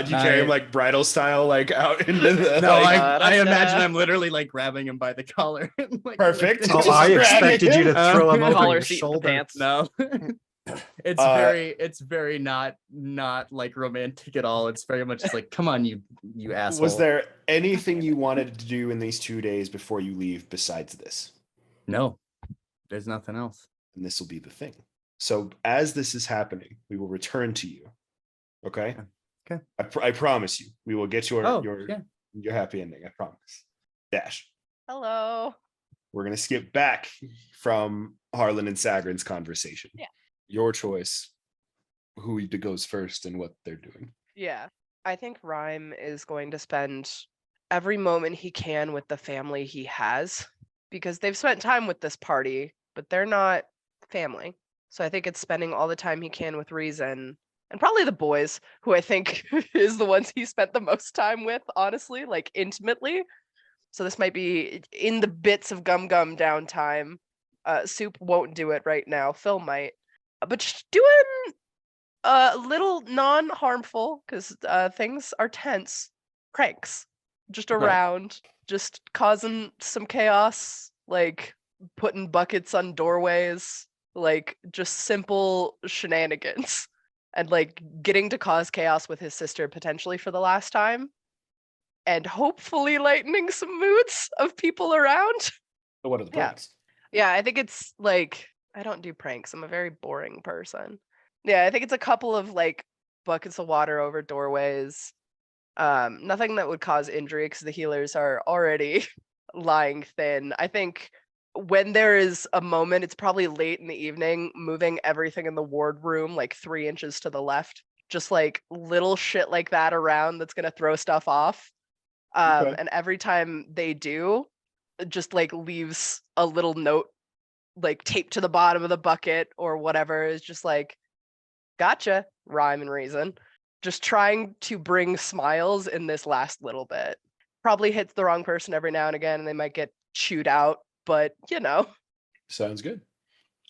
Do you carry him like bridal style, like out into the? No, like, I imagine I'm literally like grabbing him by the collar. and, like, Perfect. lifting Oh, him Just I up. grabbing expected you to him. throw him over Collar, your seat, and shoulder. pants. No. It's very not like romantic at all. It's very much just like, come on, you asshole. Was there anything you wanted to do in these 2 days before you leave besides this? No, there's nothing else. And this will be the thing. So as this is happening, we will return to you. Okay. Okay. I promise you, we will get your Yeah. your happy ending. I promise. Dash. Hello. We're gonna skip back from Harlan and Sagrin's conversation. Yeah. Your choice. Who goes first and what they're doing. Yeah. I think Rhyme is going to spend every moment he can with the family he has, because they've spent time with this party, but they're not family. So I think it's spending all the time he can with Reason, and probably the boys, who I think is the ones he spent the most time with, honestly, like intimately. So this might be in the bits of Gum Gum downtime. Soup won't do it right now. Phil might. But just doing little non-harmful, because things are tense, pranks just Okay. around, just causing some chaos, like putting buckets on doorways, like just simple shenanigans, and like getting to cause chaos with his sister potentially for the last time, and hopefully lightening some moods of people around. So what are the Yeah. pranks? Yeah, I think it's like, I don't do pranks. I'm a very boring person. Yeah, I think it's a couple of like buckets of water over doorways. Nothing that would cause injury, because the healers are already lying thin. I think when there is a moment, it's probably late in the evening, moving everything in the ward room like 3 inches to the left. Just like little shit like that around that's gonna throw stuff off. Okay. And every time they do, it just like leaves a little note like taped to the bottom of the bucket or whatever. Is just like, gotcha, Rhyme and Reason. Just trying to bring smiles in this last little bit. Probably hits the wrong person every now and again, and they might get chewed out, but you know. Sounds good.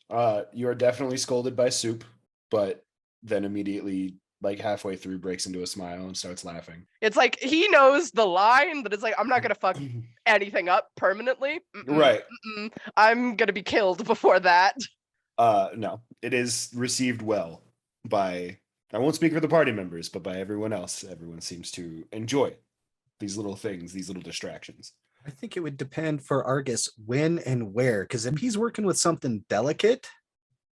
You are definitely scolded by Soup, but then immediately, like halfway through, breaks into a smile and starts laughing. It's like he knows the line, but it's like, I'm not gonna fuck anything up permanently. Right. I'm gonna be killed before that. No, it is received well by, I won't speak for the party members, but by everyone else. Everyone seems to enjoy these little things, these little distractions. I think it would depend for Argus when and where, because if he's working with something delicate,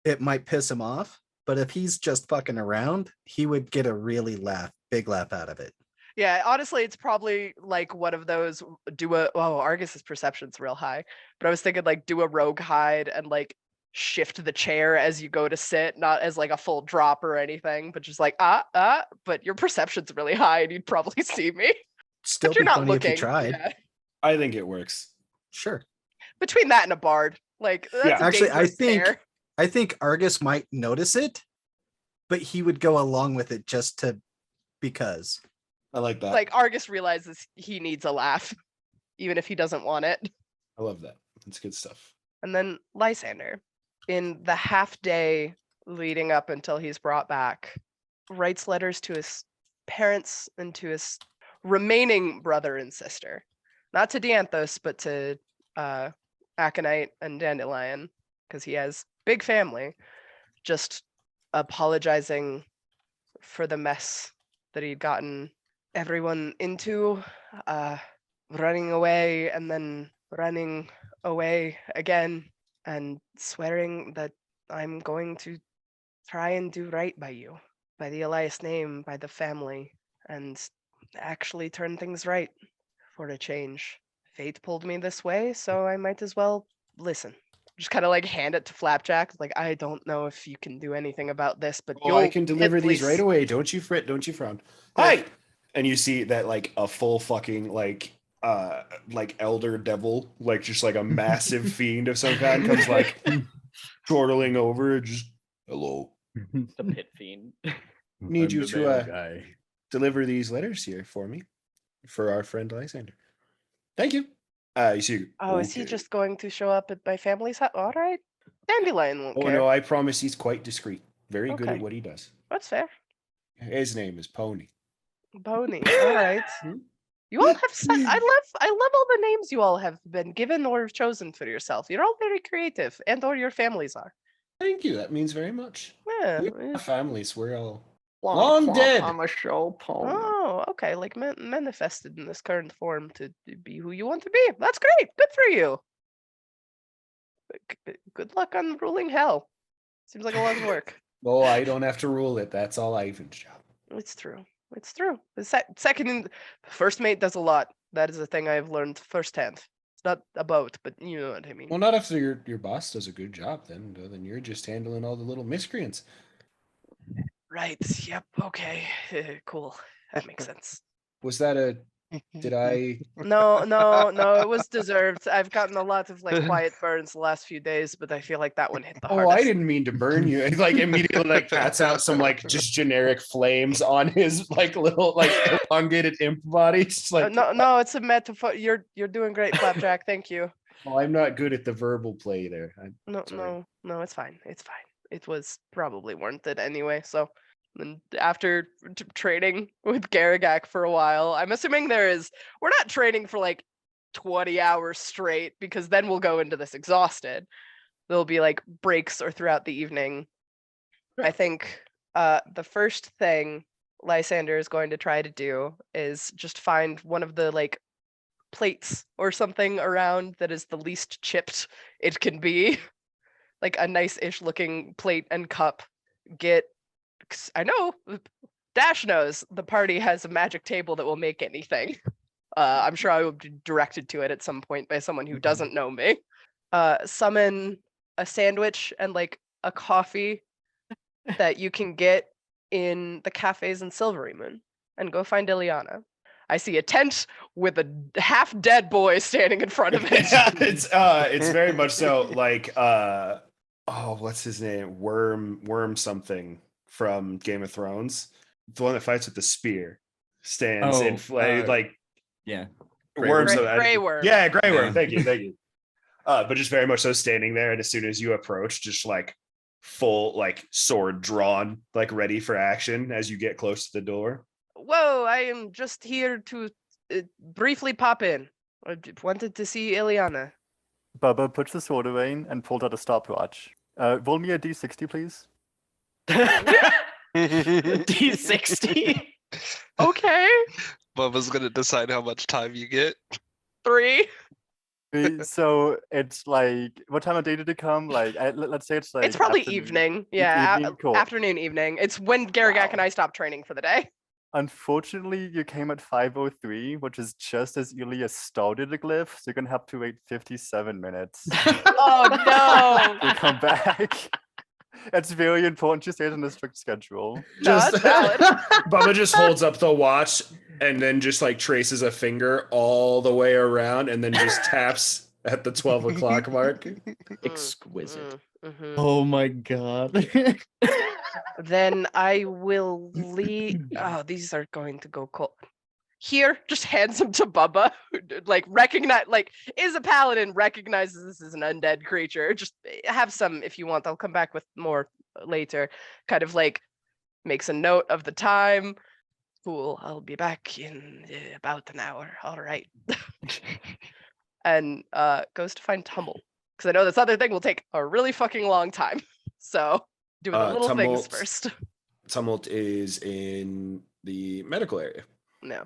it might piss him off. But if he's just fucking around, he would get a really big laugh out of it. Yeah, honestly, it's probably like one of those Argus's perception's real high. But I was thinking like do a rogue hide and like shift the chair as you go to sit, not as like a full drop or anything, but just like but your perception's really high and you'd probably see me. Still But you're be not funny if looking. you tried. Yeah. I think it works. Sure. Between that and a bard, like that's Yeah. a Actually, dangerous pair. I think Argus might notice it, but he would go along with it just because. I like that. Like Argus realizes he needs a laugh, even if he doesn't want it. I love that. It's good stuff. And then Lysander, in the half day leading up until he's brought back, writes letters to his parents and to his remaining brother and sister. Not to Dianthos, but to Aconite and Dandelion, because he has big family. Just apologizing for the mess that he'd gotten everyone into, running away and then running away again, and swearing that I'm going to try and do right by you. by the Elias name, by the family, and actually turn things right for a change. Fate pulled me this way, so I might as well listen. Just kind of like hand it to Flapjack. Like, I don't know if you can do anything about this, but Oh, I you'll can at deliver these right least- away. Don't you fret. Don't you frown. Hi. And you see that like a full fucking like elder devil, like just like a massive fiend of some kind comes like chortling over and just hello. The pit fiend. Need I'm you the to mail guy. deliver these letters here for me for our friend Lysander. Thank you. You see. Oh, is he okay. just going to show up at my family's house? All right. Dandelion won't Oh care. no, I promise he's quite discreet. Very good at Okay. what he does. That's fair. His name is Pony. Boney. All right. You all have I love all the names you all have been given or chosen for yourself. You're all very creative, and or your families are. Thank you. That means very much. Yeah. We're not families. We're all Womp long womp, dead. I'm a show pony. Oh, okay. Like manifested in this current form to be who you want to be. That's great. Good for you. Good luck unruling hell. Seems like a lot of work. Oh, I don't have to rule it. That's all Ivan's job. It's true. It's true. The first mate does a lot. That is a thing I've learned firsthand. It's not a boat, but you know what I mean. Well, not if your boss does a good job. Then you're just handling all the little miscreants. Right. Yep. Okay. Cool. That makes sense. Was that a? Did I? No. It was deserved. I've gotten a lot of like quiet burns the last few days, but I feel like that one hit the Oh, hardest. I didn't mean to burn you. It, like immediately like pats out some like just generic flames on his like little like elongated imp body. It's like No. It's a metaphor. You're doing great, Flapjack. Thank you. oh, I'm not good at the verbal play there. Sorry. No. It's fine. It's fine. It was probably warranted anyway. So then after training with Garagak for a while, I'm assuming we're not training for like 20 hours straight because then we'll go into this exhausted. There'll be like breaks or throughout the evening. I think the first thing Lysander is going to try to do is just find one of the like plates or something around that is the least chipped it can be. Like a nice-ish looking plate and cup. I know Dash knows the party has a magic table that will make anything. I'm sure I will be directed to it at some point by someone who doesn't know me. Summon a sandwich and like a coffee that you can get in the cafes in Silvery Moon, and go find Ileana. I see a tent with a half-dead boy standing in front of it. It's very much so like what's his name? Worm something from Game of Thrones. The one that fights with the spear stands in like Yeah. worms. Grey Worm. Yeah, Grey Worm. Yeah. Thank you. But just very much so standing there, and as soon as you approach, just like full like sword drawn, like ready for action as you get close to the door. Whoa, I am just here to briefly pop in. I wanted to see Ileana. Bubba puts the sword away and pulled out a stopwatch. Roll me a d60, please. D60. Okay. Bubba's gonna decide how much time you get. 3. So it's like, what time of day did it come? Like, let's say it's like. It's probably afternoon. evening. Yeah, Evening? Cool. afternoon, evening. It's when Garagak and I stopped training for the day. Unfortunately, you came at 5:03, which is just as early as started the glyph, so you're gonna have to wait 57 minutes Oh to come back. It's very important to stay on a strict schedule. no, that's valid. Bubba just holds up the watch and then just like traces a finger all the way around and then just taps at the 12 o'clock mark. Exquisite. Mhm. Oh my god. Then I will leave. Oh, these are going to go cold. Here, just hands them to Bubba. Like is a paladin, recognizes this is an undead creature. Just have some if you want. I'll come back with more later. Kind of like makes a note of the time. Cool. I'll be back in about an hour. All right. And goes to find Tumble, because I know this other thing will take a really fucking long time. So doing the little things first. Tumult is in the medical area. No.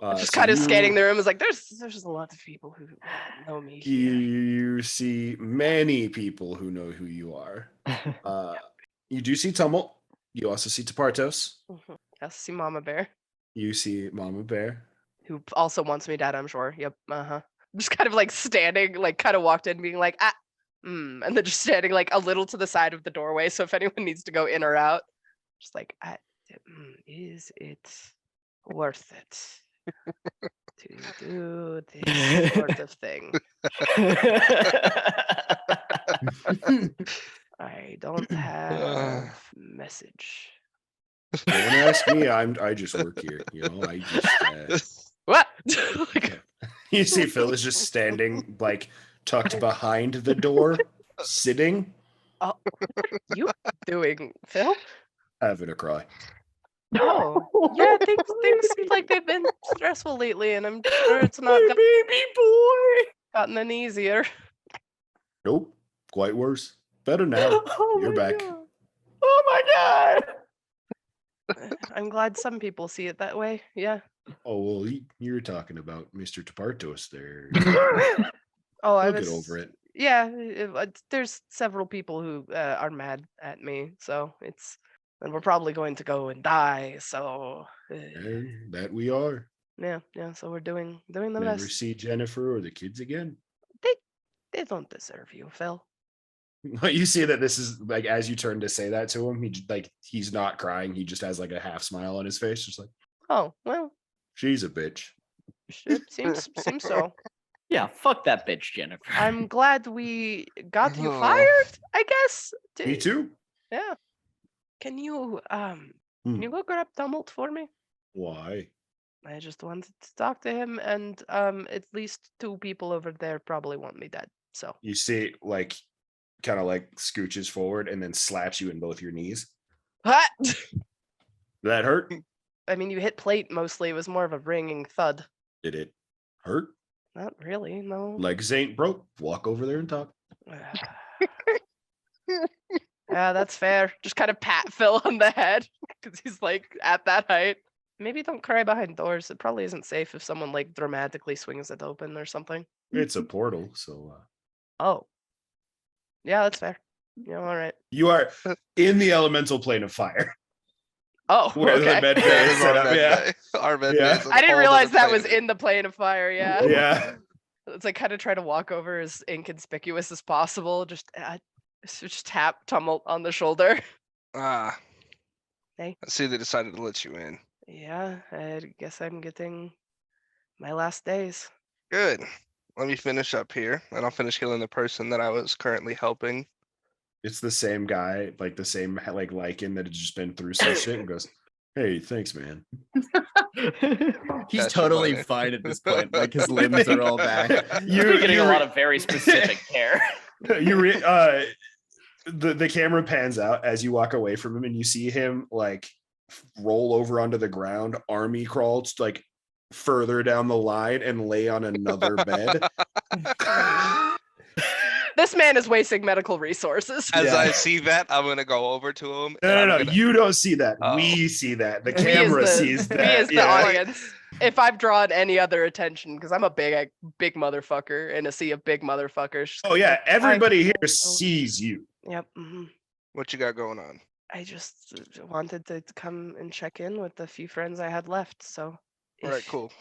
so Just kind of you- scanning the room is like, there's just a lot of people who know me here. You see many people who know who you are. You do see Tumult. You also see Tapartos. I see Mama Bear, You see Mama Bear. who also wants me dead, I'm sure. Yep. Just kind of like standing, like kind of walked in being like, and then just standing like a little to the side of the doorway. So if anyone needs to go in or out, just like, is it worth it to do this sort of thing? I don't have message. Don't ask me. I just work here. I just. What? You see, Phil is just standing, like tucked behind the door, sitting, Oh, what are you doing, Phil? having a cry. Oh, yeah, things seem like they've been stressful lately, and I'm sure it's not gotten any easier. Nope, quite worse. Better now. You're back. Oh my god. I'm glad some people see it that way. Yeah. Oh well, you're talking about Mr. Tapartos there. Oh, I I'll was. get over it. Yeah, there's several people who are mad at me, so and we're probably going to go and die. So And that we are. yeah. So we're doing the Never best. see Jennifer or the kids again. They don't deserve you, Phil. You see that this is like as you turn to say that to him, he's not crying. He just has like a half smile on his face, just like Oh well, she's a bitch. it seems so. Yeah, fuck that bitch, Jennifer. I'm glad we got you fired, I guess. Me too. Yeah. Can you Hmm. go grab Tumult for me? Why? I just wanted to talk to him, and at least 2 people over there probably want me dead. So You see, like, kind of like scooches forward and then slaps you in both your knees. What? Did that hurt? I mean, you hit plate mostly. It was more of a ringing thud. Did it hurt? Not really, no. Legs ain't broke. Walk over there and talk. Yeah, that's fair. Just kind of pat Phil on the head because he's like at that height. Maybe don't cry behind doors. It probably isn't safe if someone like dramatically swings it open or something. It's a portal, so Oh. Yeah, that's fair. Yeah, all right. you are in the elemental plane of fire. Oh, Where the okay. med bay is set up. Yeah. Our med Yeah. bay is on I didn't all realize different that was places. in the plane of fire. Yeah. Yeah. It's like kind of try to walk over as inconspicuous as possible. Just tap Tumult on the shoulder. Ah. Hey. I see they decided to let you in. Yeah, I guess I'm getting my last days. Good. Let me finish up here, and I'll finish healing the person that I was currently helping. It's the same guy, like the same like lichen that had just been through some shit and goes, "Hey, thanks, man." He's Gotcha, totally buddy. fine at this point. Like his limbs are all back. You're getting a lot of very specific care. The camera pans out as you walk away from him and you see him like roll over onto the ground, army crawl like further down the line and lay on another bed. This man is wasting medical resources. As Yeah. I see that, I'm gonna go over to him. No, and I'm no, gonna- you don't see that. Oh. We see that. The We as camera sees that. We as the yeah. audience. If I've drawn any other attention, because I'm a big motherfucker in a sea of big motherfuckers. just Oh kinda yeah, like, everybody here oh. sees you. Yep. Mhm. What you got going on? I just wanted to come and check in with the few friends I had left. So. All right, if- cool.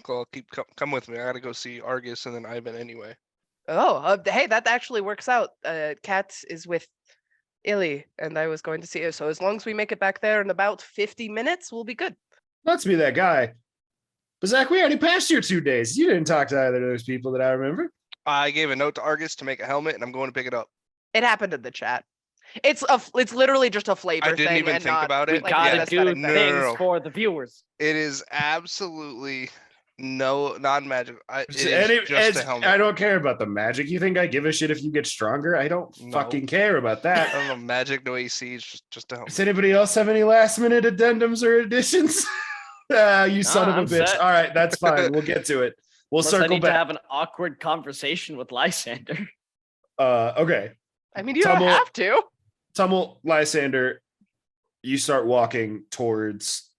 Come with me. I gotta go see Argus and then Ivan anyway. Oh, hey, that actually works out. Kat is with Illy, and I was going to see her. So as long as we make it back there in about 50 minutes, we'll be good. Let's be that guy. But Zach, we already passed your 2 days. You didn't talk to either of those people that I remember. I gave a note to Argus to make a helmet, and I'm going to pick it up. It happened in the chat. It's literally just a flavor I didn't thing even and think not about We it. like gotta an Yeah. do aesthetic No, thing. no, things no. for the viewers. It is absolutely no non-magic. It is And just a helmet. I don't care about the magic. You think I give a shit if you get stronger? I don't No. fucking care about I that. don't know, magic, no AC. It's just a helmet. Does anybody else have any last minute addendums or additions? You son of a I'm bitch. set. All right, that's fine. We'll get to it. We'll Unless I circle need to back. have an awkward conversation with Lysander. Okay. I mean, you don't Tumult. have to. Tumult, Lysander, you start walking towards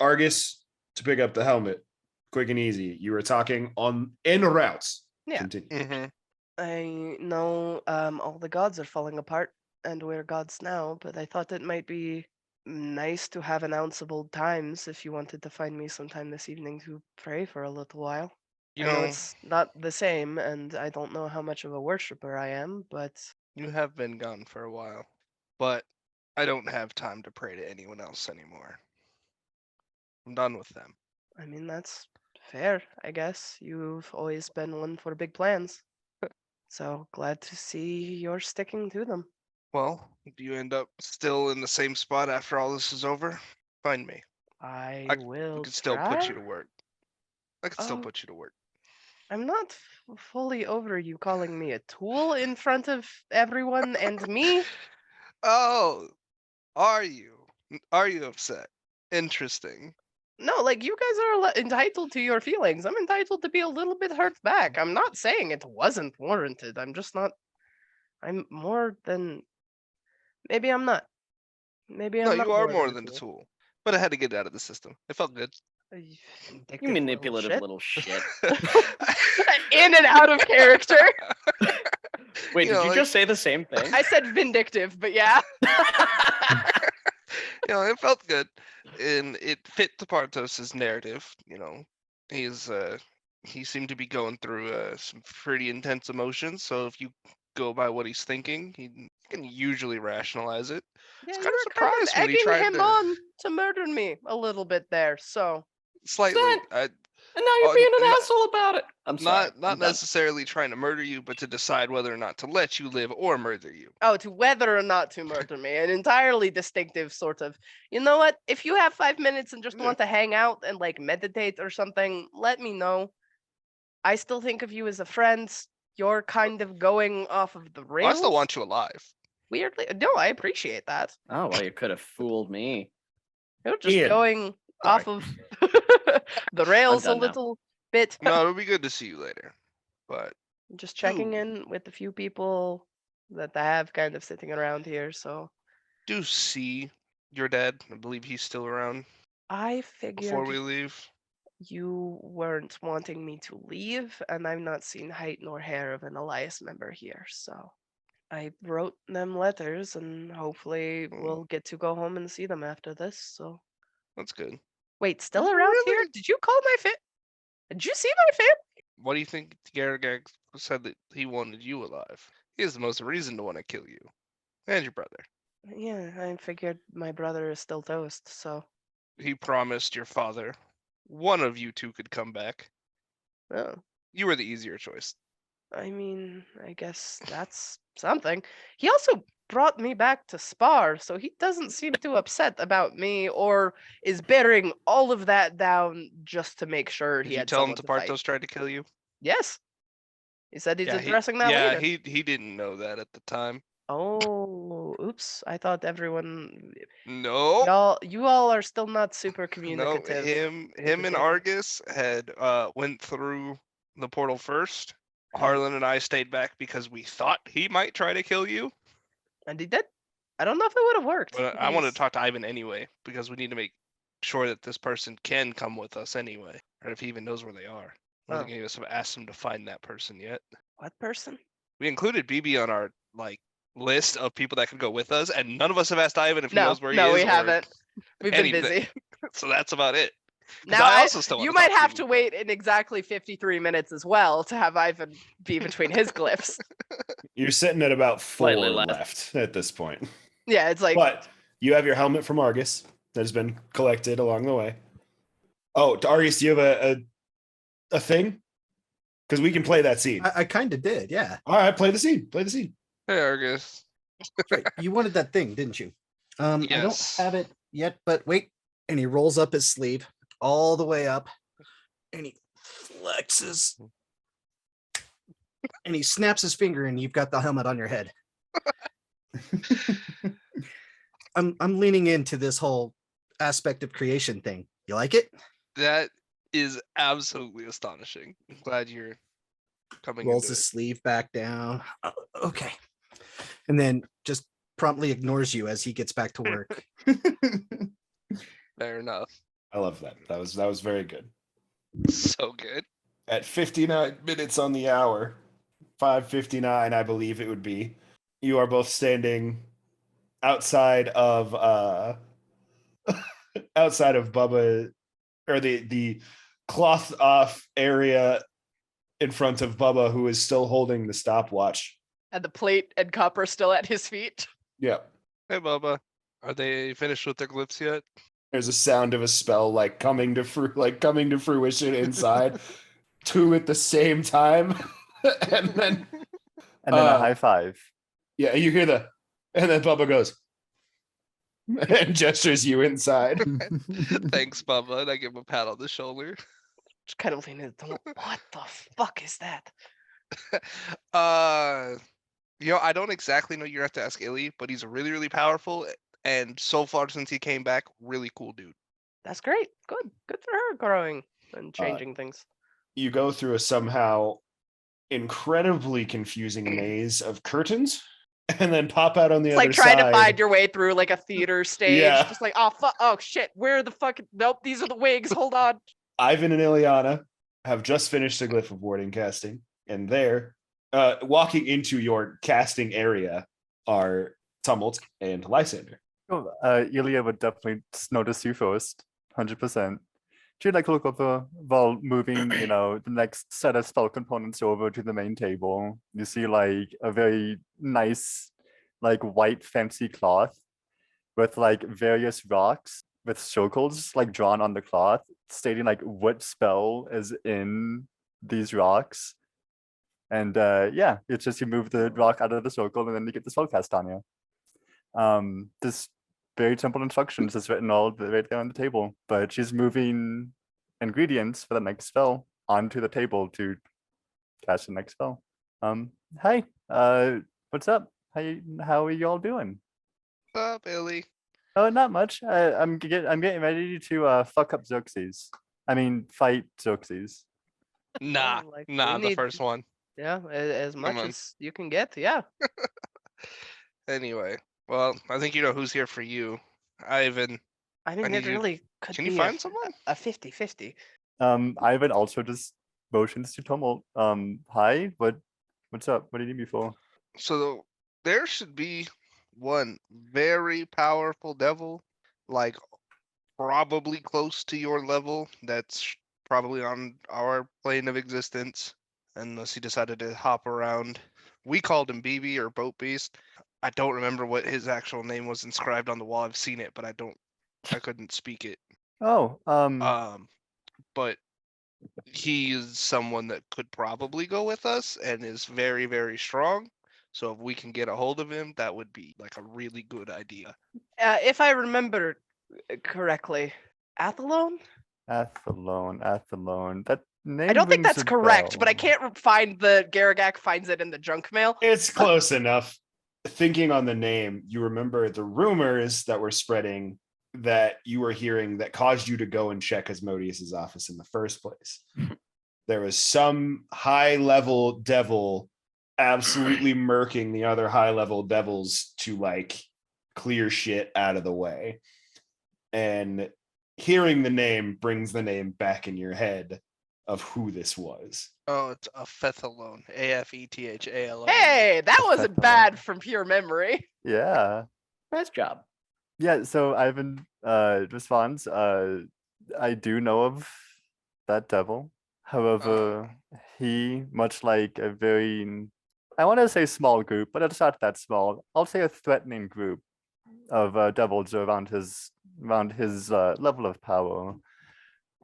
Argus to pick up the helmet. Quick and easy. You were talking en route. Yeah. Continue. Mhm. I know all the gods are falling apart, and we're gods now, but I thought it might be nice to have an ounce of old times if you wanted to find me sometime this evening to pray for a little while. You I know know, it's not the same, and I don't know how much of a worshiper I am, but you have been gone for a while, but I don't have time to pray to anyone else anymore. I'm done with them. I mean, that's fair, I guess. You've always been one for big plans. So glad to see you're sticking to them. Well, if you end up still in the same spot after all this is over, find me. I We will could still try. put you to work. I could still Oh, put you to work. I'm not fully over you calling me a tool in front of everyone and me. Oh, are you? Are you upset? Interesting. No, like you guys are entitled to your feelings. I'm entitled to be a little bit hurt back. I'm not saying it wasn't warranted. I'm just not. I'm more than. Maybe I'm not. Maybe No, I'm not you are more more than than a a tool. tool. But I had to get it out of the system. It felt good. You You manipulative little shit. In and out of character. Wait, You did know, you like- just say the same thing? I said vindictive, but yeah. You know, it felt good, and it fit the Partos's narrative. You know, he seemed to be going through some pretty intense emotions. So if you go by what he's thinking, he can usually rationalize it. Yeah, It's you kind of were kind of surprised when he egging tried him to on to murder me a little bit there. So slightly. And now you're Oh, being an n- asshole about it. I'm sorry. not I'm done. necessarily trying to murder you, but to decide whether or not to let you live or murder you. oh, to whether or not to murder me, an entirely distinctive sort of. You know what? If you have 5 minutes and just Yeah. want to hang out and like meditate or something, let me know. I still think of you as a friend. You're kind of going off of the Well, rails. I still want you alive. Weirdly, no, I appreciate that. Oh, well, you could have fooled me. You're just Ian, going off of the rails a done now. little bit. No, it'll be good to see you later. But Just checking Ooh. in with the few people that I have kind of sitting around here. So do see your dad. I believe he's still around I before figured we leave. you weren't wanting me to leave, and I've not seen height nor hair of an Elias member here. So I wrote them letters, and hopefully we'll get to go home and see them after this. So That's good. wait, still around here? Really? Did you call my Did you see my family? What do you think Garagag said that he wanted you alive? He has the most reason to want to kill you. And your brother. Yeah, I figured my brother is still toast, so. He promised your father one of you two could come back. Oh, You were the easier choice. I mean, I guess that's something. He also brought me back to Spar, so he doesn't seem too upset about me or is bearing all of that down just to make sure Did he you had tell him someone to fight. Tapartos tried to kill you? Yes. He said he's Yeah, addressing that later. he didn't know that at the time. Oh, oops. I thought everyone No. you all are still not super No, communicative. him if you're and taking- Argus had went through the portal first. Harlan and I stayed back because we thought he might try to kill you. And he did. I don't know if it would have worked. But I wanted He's- to talk to Ivan anyway because we need to make sure that this person can come with us anyway, or if he even knows where they are. I don't Oh. think any of us have asked him to find that person yet. What person? We included BB on our list of people that could go with us, and none of us have asked Ivan if he knows where he is. No, we or haven't. We've been anything. busy. So that's about it. 'Cause Now I also still you wanna might talk to have you, to but- wait in exactly 53 minutes as well to have Ivan be between his glyphs. You're sitting at about 4 Slightly less. left at this point. Yeah, it's like But you have your helmet from Argus that has been collected along the way. Oh, to Argus, do you have a thing? Because we can play that scene. I kind of did, yeah. All right, play the scene. Play the scene. Hey, Argus. Right. You wanted that thing, didn't you? I don't Yes. have it yet, but wait. And he rolls up his sleeve all the way up, and he flexes, and he snaps his finger, and you've got the helmet on your head. I'm leaning into this whole aspect of creation thing. You like it? That is absolutely astonishing. I'm glad you're coming Rolls into his it. sleeve back down. Okay. And then just promptly ignores you as he gets back to work. Fair enough. I love that. That was very good. So good. At 59 minutes on the hour, 5:59, I believe it would be. You are both standing outside of outside of Bubba, or the cloth off area in front of Bubba, who is still holding the stopwatch. And the plate and cup are still at his feet. Yeah. Hey, Bubba. Are they finished with their glyphs yet? There's a sound of a spell like coming to fruition inside, two at the same time. and then a high five. yeah, you hear and then Bubba goes and gestures you inside. Thanks, Bubba. And I give him a pat on the shoulder. Just kind of lean in. What the fuck is that? I don't exactly know. You have to ask Illy, but he's really, really powerful. And so far since he came back, really cool dude. That's great. Good for her growing and changing things. You go through a somehow incredibly confusing maze of curtains and then pop out on the It's other like trying side. to find your way through like a theater stage. Yeah. Just like, oh fuck, oh shit, where are the fucking nope, these are the wigs. Hold on. Ivan and Ileana have just finished the glyph of warding casting, and there, walking into your casting area are Tumult and Lysander. Ilya would definitely notice you first, 100%. She'd like look over while moving, the next set of spell components over to the main table. You see like a very nice, like white fancy cloth with like various rocks with circles like drawn on the cloth, stating like what spell is in these rocks. And it's just you move the rock out of the circle and then you get the spell cast on you. This very simple instructions is written all right there on the table, but she's moving ingredients for the next spell onto the table to cast the next spell. Hi, what's up? How are you all doing? What's up, Illy? Oh, not much. I'm getting ready to fuck up Xerxes. I mean, fight Xerxes. Nah, like, the we need- first one. Yeah, as much on. as you can get. Yeah. Anyway, well, I think you know who's here for you. Ivan, I mean, I it need you- really could can be you find someone? a 50-50. Ivan also just motions to Tumult. Hi, what's up? What do you need me for? So there should be one very powerful devil, like probably close to your level. That's probably on our plane of existence, unless he decided to hop around. We called him BB or Boat Beast. I don't remember what his actual name was inscribed on the wall. I've seen it, but I couldn't speak it. Oh, But he is someone that could probably go with us and is very, very strong. So if we can get a hold of him, that would be like a really good idea. If I remember correctly, Athlone? Athlone. That name I don't think rings that's a correct, but I bell. can't find the Garagak finds it in the junk mail. It's close enough. Thinking on the name, you remember the rumors that were spreading that you were hearing that caused you to go and check Asmodeus's office in the first place. There was some high-level devil absolutely murking the other high-level devils to like clear shit out of the way. And hearing the name brings the name back in your head of who this was. Oh, it's a Fethalone. AFETHALONE. Hey, that wasn't Athlone. bad from pure memory. Yeah. Nice job. Yeah, so Ivan responds, I do know of that devil. However, he, much like a very, I want to say small group, but it's not that small. I'll say a threatening group of devils around his level of power.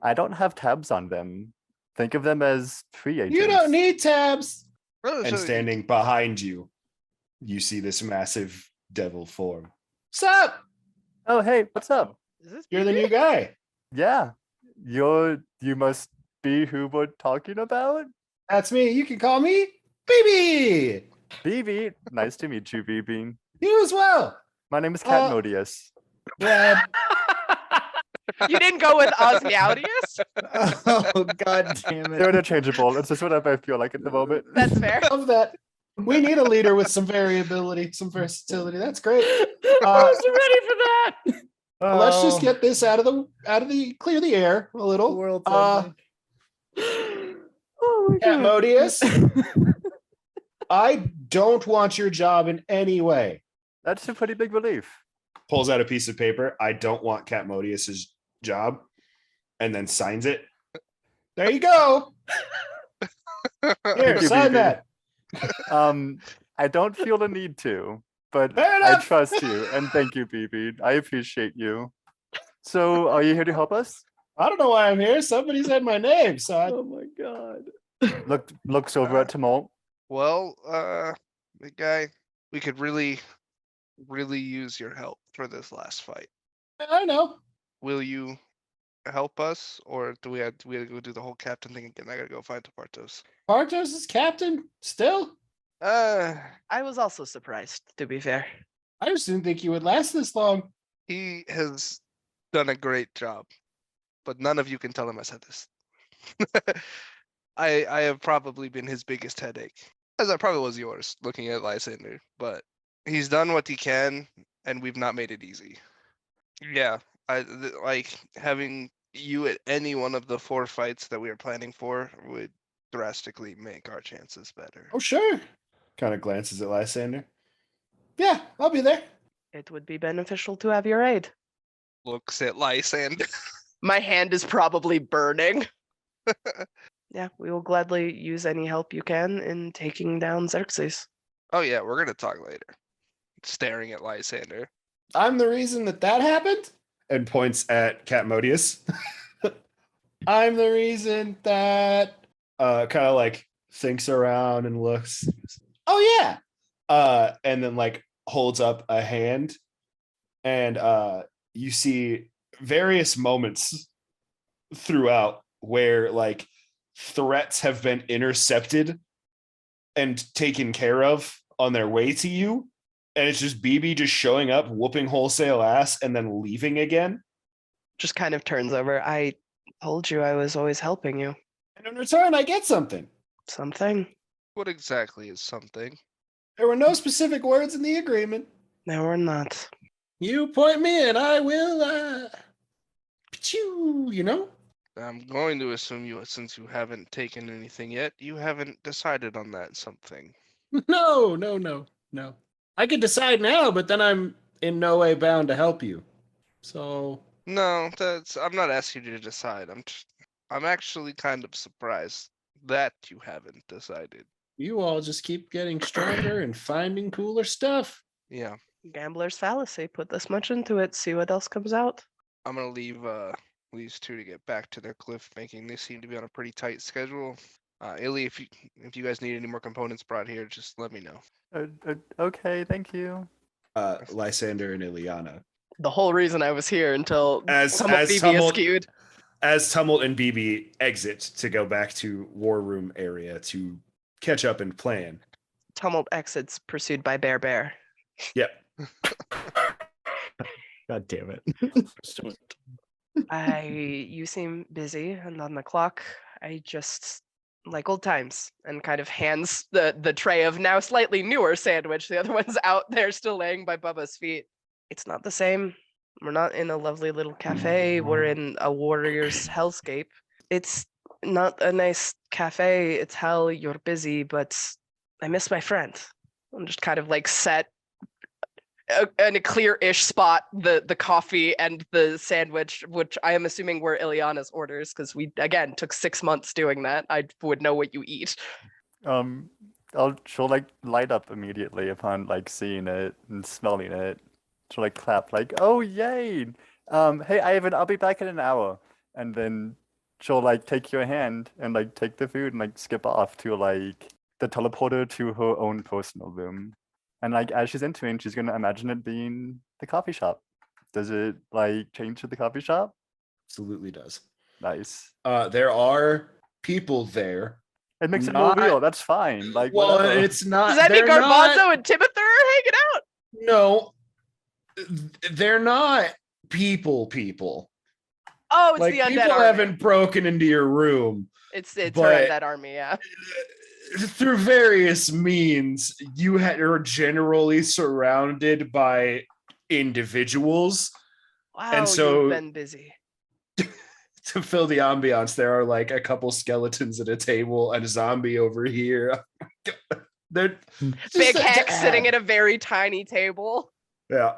I don't have tabs on them. Think of them as free agents. You don't need tabs. Oh, And so standing behind you, you see this massive devil form. Sup? Oh, hey, what's up? Is this You're the BB? new guy. Yeah, you must be who we're talking about? That's me. You can call me BB. BB, nice to meet you, BB. You as well. My name is Catmodius. Glad. You didn't go with Osmodeus? Oh god damn They're it. interchangeable. It's just whatever I feel like at the moment. That's fair. Love that. We need a leader with some variability, some versatility. That's great. I wasn't ready for that. Let's just Oh, get this out of the clear the air a The little. world's Uh, ending. Oh my god. Catmodius, I don't want your job in any way. that's a pretty big relief. pulls out a piece of paper. I don't want Catmodius's job, and then signs it. There you go. Here, Thank you, sign BB. that. I don't feel the need to, but Fair I enough. trust you, and thank you, BB. I appreciate you. So, are you here to help us? I don't know why I'm here. Somebody said my name, so I, Oh my god. Looks over at Tumult. Well, big guy, we could really use your help for this last fight. I know. Will you help us, or do we have to go do the whole captain thing again? I gotta go find Partos. Partos is captain still. I was also surprised, to be fair. I just didn't think you would last this long. He has done a great job, but none of you can tell him I said this. I have probably been his biggest headache, as I probably was yours, looking at Lysander. But he's done what he can, and we've not made it easy. Yeah, like having you at any one of the 4 fights that we are planning for would drastically make our chances better. Oh, sure. Kind of glances at Lysander. Yeah, I'll be there. It would be beneficial to have your aid. Looks at Lysander. My hand is probably burning. Yeah, we will gladly use any help you can in taking down Xerxes. Oh yeah, we're gonna talk later. Staring at Lysander. I'm the reason that happened. And points at Catmodius. I'm the reason that kind of like thinks around and looks. Oh yeah. And then like holds up a hand, and you see various moments throughout where like threats have been intercepted and taken care of on their way to you. And it's just BB just showing up, whooping wholesale ass, and then leaving again. Just kind of turns over. I told you I was always helping you. And in return, I get something. Something. What exactly is something? There were no specific words in the agreement. No, we're not. You point me and I will, you know? I'm going to assume you, since you haven't taken anything yet, you haven't decided on that something. No. I could decide now, but then I'm in no way bound to help you. So No, I'm not asking you to decide. I'm actually kind of surprised that you haven't decided. you all just keep getting stronger and finding cooler stuff. Yeah, Gambler's fallacy. Put this much into it. See what else comes out. I'm gonna leave these 2 to get back to their cliff making. They seem to be on a pretty tight schedule. Illy, if you guys need any more components brought here, just let me know. Okay, thank you. Lysander and Ileana. The whole reason I was here until As some of BB Tumult- skewed. As Tumult and BB exit to go back to War Room area to catch up and plan. Tumult exits, pursued by Bear. Yep. God damn it. You seem busy and on the clock. I just like old times, and kind of hands the tray of now slightly newer sandwich. The other one's out there still laying by Bubba's feet. It's not the same. We're not in a lovely little cafe. We're in a warrior's hellscape. It's not a nice cafe. It's hell. You're busy, but I miss my friend. I'm just kind of like set in a clear-ish spot, the coffee and the sandwich, which I am assuming were Ileana's orders, because we again took 6 months doing that. I would know what you eat. She'll like light up immediately upon like seeing it and smelling it. She'll like clap like, "Oh yay! Hey Ivan, I'll be back in an hour." And then she'll like take your hand and like take the food and like skip off to like the teleporter to her own personal room. And like as she's entering, she's gonna imagine it being the coffee shop. Does it like change to the coffee shop? Absolutely does. Nice. There are people there. It makes it more Not- real. That's fine. Like Well, whatever. it's not. Does that mean they're Garbanzo not- and Timothy are hanging out? No, they're not people. Oh, it's Like the undead people army. haven't broken into your room. It's her but- undead army, yeah. Through various means, you are generally surrounded by individuals. Wow, so- you've been busy. To fill the ambiance, there are like a couple skeletons at a table and a zombie over here. They're just Big to Hex sitting add. at a very tiny table. Yeah.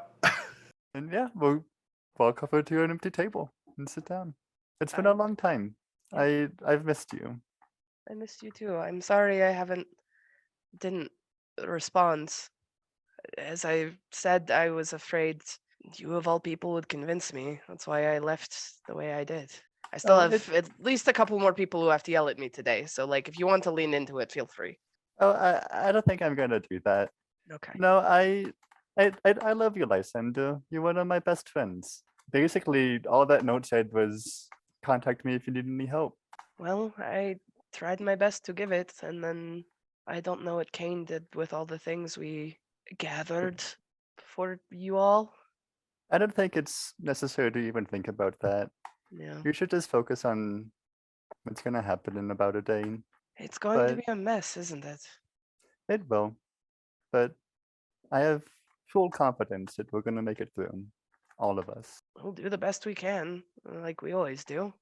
And yeah, we'll walk over to an empty table and sit down. It's been a long time. I've missed you. I missed you too. I'm sorry I didn't respond. As I said, I was afraid you of all people would convince me. That's why I left the way I did. I still Oh, have at least a couple more people who have to yell at me today. So like if you want to lean into it, feel free. Oh, I don't think I'm gonna do that. Okay. No, I love you, Lysander. You're one of my best friends. Basically, all that note said was contact me if you need any help. Well, I tried my best to give it, and then I don't know what Kane did with all the things we gathered for you all. I don't think it's necessary to even think about that. Yeah. You should just focus on what's gonna happen in about a day. It's going to But- be a mess, isn't it? It will. But I have full confidence that we're gonna make it through. All of us. We'll do the best we can, like we always do.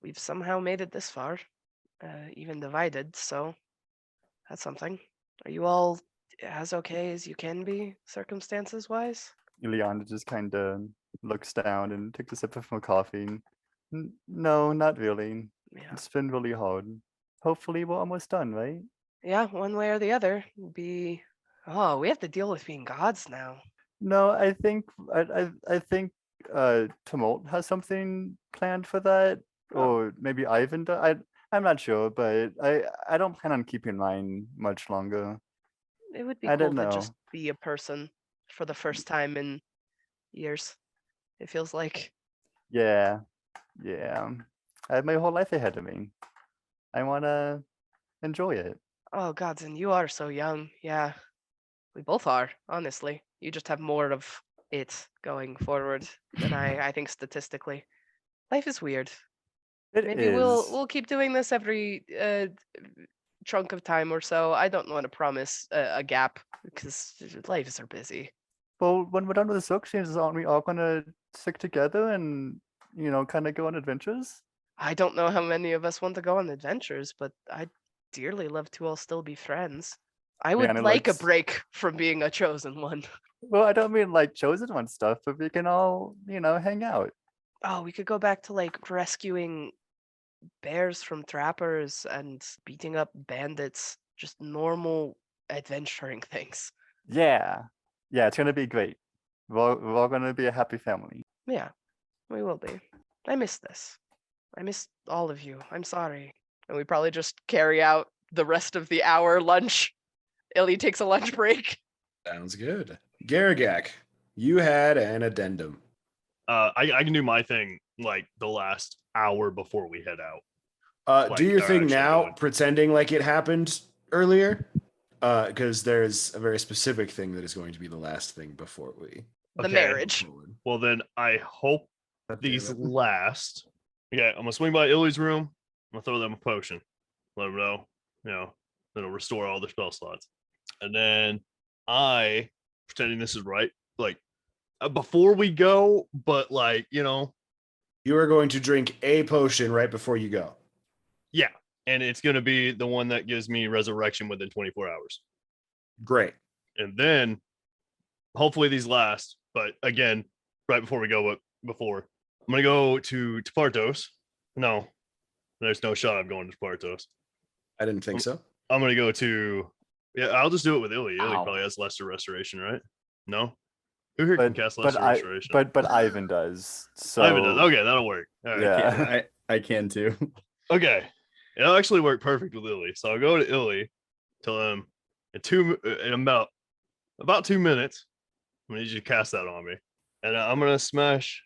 We've somehow made it this far, even divided, so that's something. Are you all as okay as you can be, circumstances-wise? Ileana just kind of looks down and takes a sip of her coffee. No, not really. Yeah. It's been really hard. Hopefully we're almost done, right? Yeah, one way or the other. Oh, we have to deal with being gods now. No, I think I think Tumult has something planned for that. Oh. Or maybe Ivan does. I'm not sure, but I don't plan on keeping mine much longer. It would be I cool don't to just know. be a person for the first time in years. It feels like. Yeah. Yeah. I have my whole life ahead of me. I wanna enjoy it. Oh, gods, and you are so young. Yeah. We both are, honestly. You just have more of it going forward than I think statistically. Life is weird. It Maybe is. we'll keep doing this every chunk of time or so. I don't want to promise a gap because lives are busy. Well, when we're done with the silk changes, aren't we all gonna stick together and kind of go on adventures? I don't know how many of us want to go on adventures, but I'd dearly love to all still be friends. I would Leanna like a looks- break from being a chosen one. Well, I don't mean like chosen one stuff, but we can all hang out. Oh, we could go back to like rescuing bears from trappers and beating up bandits. Just normal adventuring things. Yeah, it's gonna be great. We're all gonna be a happy family. Yeah, we will be. I miss this. I miss all of you. I'm sorry. And we probably just carry out the rest of the hour lunch. Illy takes a lunch break. Sounds good. Garagak, you had an addendum. I can do my thing like the last hour before we head out. Do Like, your they're thing actually now, going. pretending like it happened earlier, because there's a very specific thing that is going to be the last thing before we The Okay. marriage. move forward. Well, then I hope God damn these it. last. Yeah, I'm gonna swing by Illy's room. I'm gonna throw them a potion. Let them know, then it'll restore all their spell slots. And then I, pretending this is right, like before we go, but like You are going to drink a potion right before you go. yeah, and it's gonna be the one that gives me resurrection within 24 hours. Great. And then hopefully these last, but again, right before we go, but before I'm gonna go to Partos. No, there's no shot I'm going to Partos. I didn't think so. I'm gonna go to I'll just do it with Illy. Illy Ow. probably has lesser restoration, right? No? Who here can But cast but lesser I restoration? but Ivan does. So Ivan does. Okay, that'll work. All right. Yeah. I can too. Okay. It'll actually work perfect with Illy. So I'll go to Illy, tell him in about 2 minutes. I'm gonna need you to cast that on me. And I'm gonna smash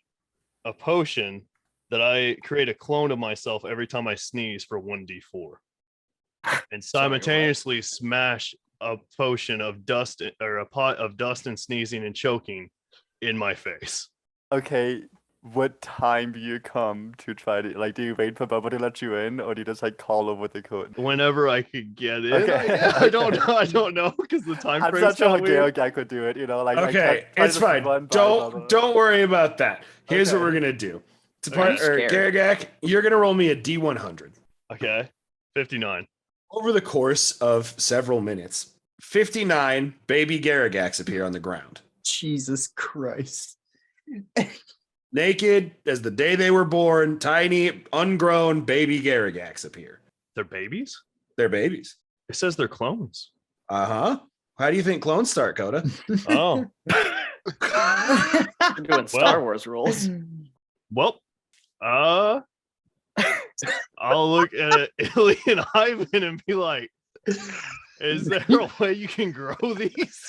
a potion that I create a clone of myself every time I sneeze for 1d4. And simultaneously smash a potion of dust or a pot of dust and sneezing and choking in my face. Okay, what time do you come to try to do you wait for Bubba to let you in, or do you just call over the code? Whenever I could get in. Okay. I don't know because the time I'm frame's not sure how kinda weird. Garagak could do it, Okay, it's fine. Don't worry about that. Here's what Okay. we're gonna do. I'm scared. Garagak, you're gonna roll me a D100. Okay. 59. Over the course of several minutes, 59 baby Garagaks appear on the ground. Jesus Christ. Naked as the day they were born, tiny, ungrown baby Garagax appear. They're babies? They're babies. It says they're clones. Uh-huh. How do you think clones start, Coda? Oh. We're doing Star Wars rules. Well, I'll look at Illy and Ivan and be like, is there a way you can grow these?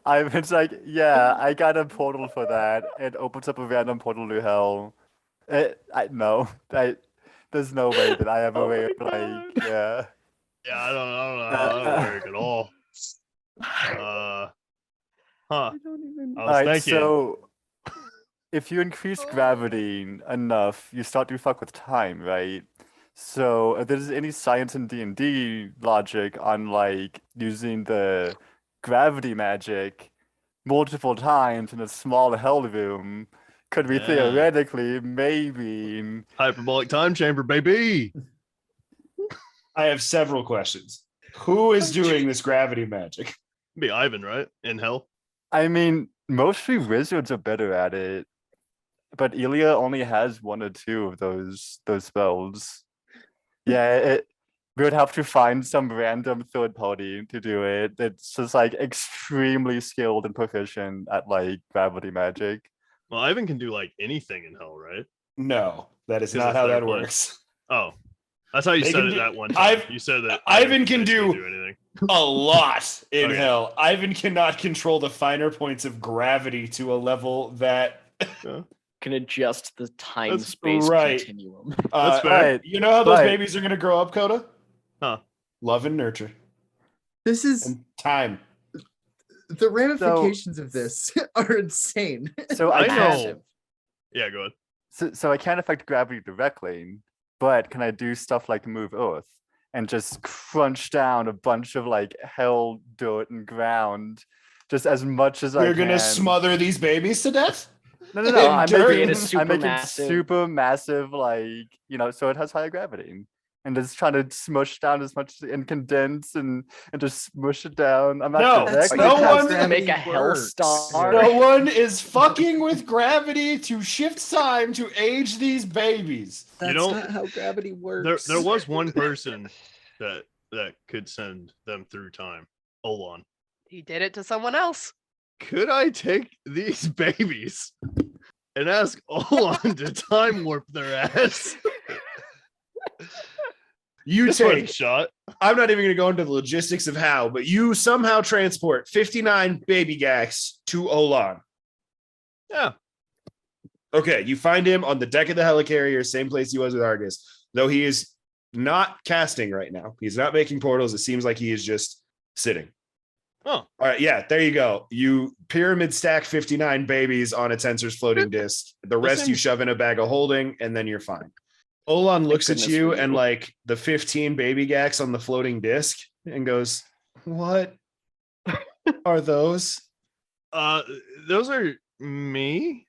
Ivan's like, yeah, I got a portal for that. It opens up a random portal to hell. No, there's no way that I have a way of like, yeah. Yeah, I don't know how that'll work at all. Huh. I was Alright, thinking. so if you increase gravity enough, you start to fuck with time, right? So if there's any science in D&D logic on like using the gravity magic multiple times in a small hell room, could we Yeah. theoretically maybe Hyperbolic time chamber, baby. I have several questions. Who is doing this gravity magic? Be Ivan, right? In hell. I mean, mostly wizards are better at it, but Ilya only has one or two of those spells. Yeah, we would have to find some random third party to do it. It's just like extremely skilled and proficient at like gravity magic. Well, Ivan can do like anything in hell, right? No, that is Because not it's how their that plan. works. Oh, that's how you They said can it do- that one time. You said that Ivan can basically do anything. A lot in Okay. hell. Ivan cannot control the finer points of gravity to a level that Can adjust the time That's space right. continuum. That's fair. Right, you know how those Right. babies are going to grow up, Coda? Huh. Love and nurture This is and time. the ramifications of this are insane. so I I can't. know. Yeah, go ahead. So I can't affect gravity directly, but can I do stuff like move Earth and just crunch down a bunch of like hell, dirt, and ground, just as much as I You're can? going to smother these babies to death? No. I'm dirt. making, Create a I'm making supermassive- super massive, like so it has higher gravity, and just trying to smush down as much and condense and just smush it down. I'm not No, That's directly no not how one- gravity Make a hell works. star. No one is fucking with gravity to shift time to age these babies. That's know, not how gravity works. There was one person that could send them through time. Olan. He did it to someone else. Could I take these babies and ask Olan to time warp their ass? You Just worth a take, shot. I'm not even going to go into the logistics of how, but you somehow transport 59 baby Gax to Olan. Yeah. Okay, you find him on the deck of the helicarrier, same place he was with Argus, though he is not casting right now. He's not making portals. It seems like he is just sitting. Oh, All right, yeah, there you go. You pyramid stack 59 babies on a tensor's floating disc. The rest you seems- shove in a bag of holding, and then you're fine. Olan looks at goodness you for and you. like the 15 baby Gax on the floating disc and goes, "What are those?" those are me,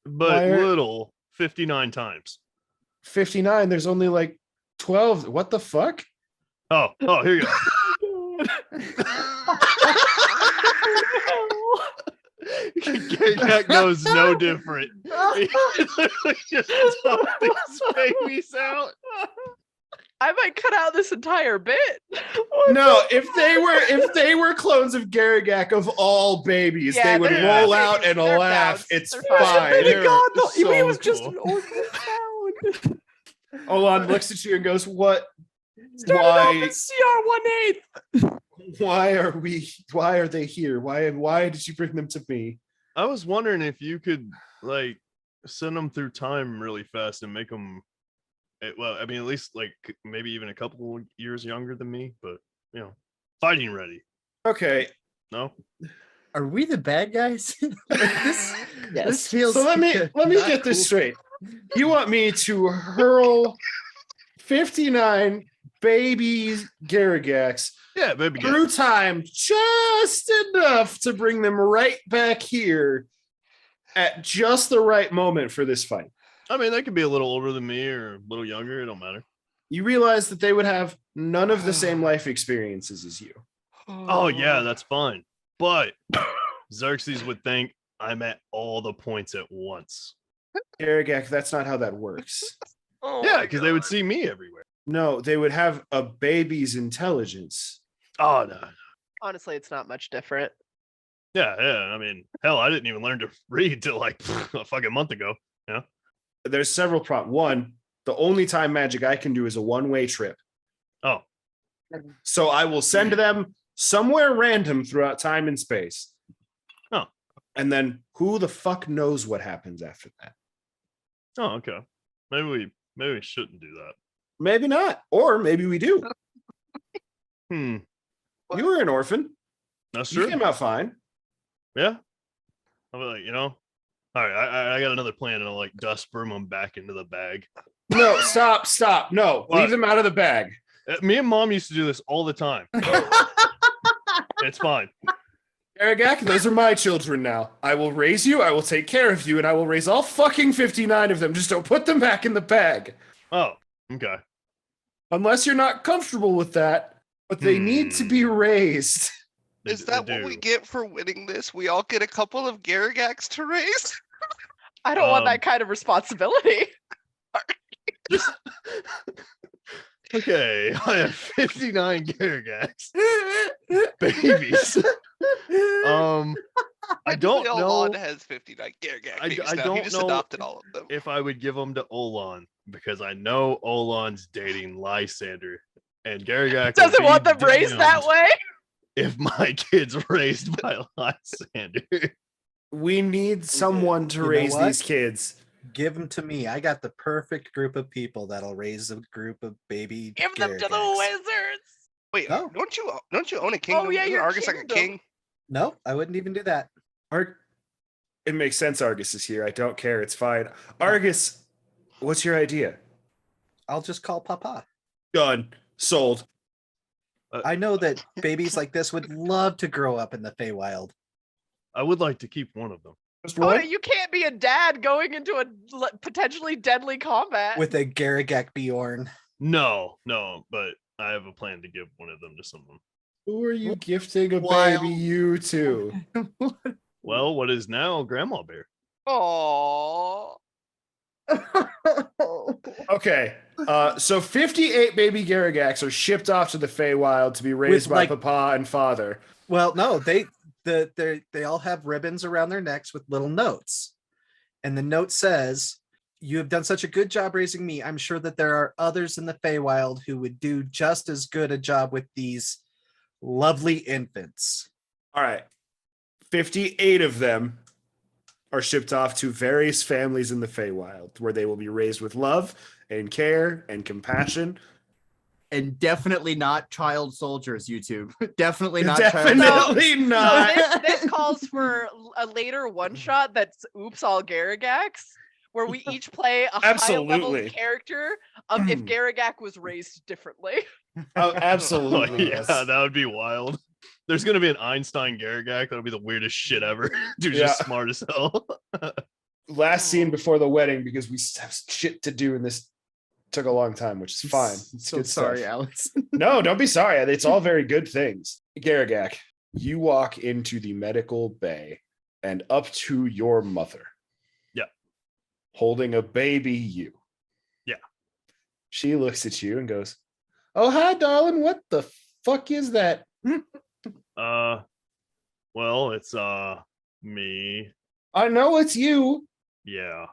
but Why are- little 59 times. 59. There's only like 12. What the fuck? Oh, here you go. That goes no different. He literally just took these babies out. I might cut out this entire bit. No, if they were clones of Garagak of all babies, Yeah, they would they're roll babies. out and They're laugh. bounced. It's They're fine. fine. They're he was so just cool. an orphan town. Olan looks at you and goes, "What? Started off Why? as CR18. Why are they here? Why did you bring them to me?" I was wondering if you could like send them through time really fast and make them. Well, I mean, at least like maybe even a couple years younger than me, but fighting ready. Okay, No, Are we the bad guys? This Yes. feels so let me not get this cool. straight. You want me to hurl 59 babies Garagax yeah, baby. Girl. through time just enough to bring them right back here at just the right moment for this fight. I mean, they could be a little older than me or a little younger. It don't matter. You realize that they would have none of the same life experiences as you. Oh yeah, that's fine. But Xerxes would think I'm at all the points at once. Garagak, that's not how that works. Oh Yeah, my because they would God. see me everywhere. No, they would have a baby's intelligence. Oh no. Honestly, it's not much different. Yeah, yeah. I mean, hell, I didn't even learn to read till like a fucking month ago. There's several problems. One, the only time magic I can do is a one-way trip. Oh, So I will send them somewhere random throughout time and space. Oh. And then who the fuck knows what happens after that? oh, okay. Maybe we shouldn't do that. Maybe not. Or maybe we do. Hmm. You were an orphan. That's You true. came out fine. Yeah. I'll be like, all right, I got another plan, and I'll like dust broom them back into the bag. No, stop. No, What? leave them out of the bag. Me and Mom used to do this all the time. It's fine. Aragak, those are my children now. I will raise you, I will take care of you, and I will raise all fucking 59 of them. Just don't put them back in the bag. Oh, okay. Unless you're not comfortable with that, but they need to be raised. Is that what we get for winning this? We all get a couple of Garagaks to raise? I don't want Um, that kind of responsibility. Okay, I have 59 Garagaks. Babies. I don't Technically, know Olan has 59 Garagak I- babies I now. don't He just know adopted all of them. if I would give them to Olan, because I know Olan's dating Lysander, and Garagak will Doesn't be want them raised that damned way. if my kid's raised by Lysander. We need someone to You know raise what? these kids. Give them to me. I got the perfect group of people that'll raise a group of baby. Give them to the Garagaks. wizards. Wait, Oh. don't you own a kingdom? yeah, Isn't your Argus like a kingdom. king? No, I wouldn't even do that. It makes sense Argus is here. I don't care. It's fine. Argus, what's your idea? I'll just call Papa. Done. Sold. I know that babies like this would love to grow up in the Feywild. I would like to keep one of them. Just Oh, one? you can't be a dad going into a potentially deadly combat. With a Garagak Bjorn. No, but I have a plan to give one of them to someone. Who are you gifting a Wild. baby you to? Well, what is now Grandma Bear? Oh, Okay. So 58 baby Garagaks are shipped off to the Feywild to be raised by like- Papa and Father. Well, no, they all have ribbons around their necks with little notes. And the note says, "You have done such a good job raising me. I'm sure that there are others in the Feywild who would do just as good a job with these lovely infants." All right. 58 of them are shipped off to various families in the Feywild where they will be raised with love and care and compassion. And definitely not child soldiers, YouTube. Definitely not child Definitely So not. this calls for a later one shot that's Oops All Garagaks, where we each play a high level Absolutely. character of if Garagak was raised differently. Oh, Oh, absolutely. yeah, yes. that would be wild. There's gonna be an Einstein Garagak. That'll be the weirdest shit ever. Dude's just Yeah. smart as hell. Last scene before the wedding because we have shit to do and this took a long time, which is fine. It's So good sorry, stuff. Alex. No, don't be sorry. It's all very good things. Garagak, you walk into the medical bay and up to your mother. Yeah. Holding a baby you. Yeah. She looks at you and goes, "Oh, hi, darling. What the fuck is that?" Well, it's me. I know it's you. Yeah.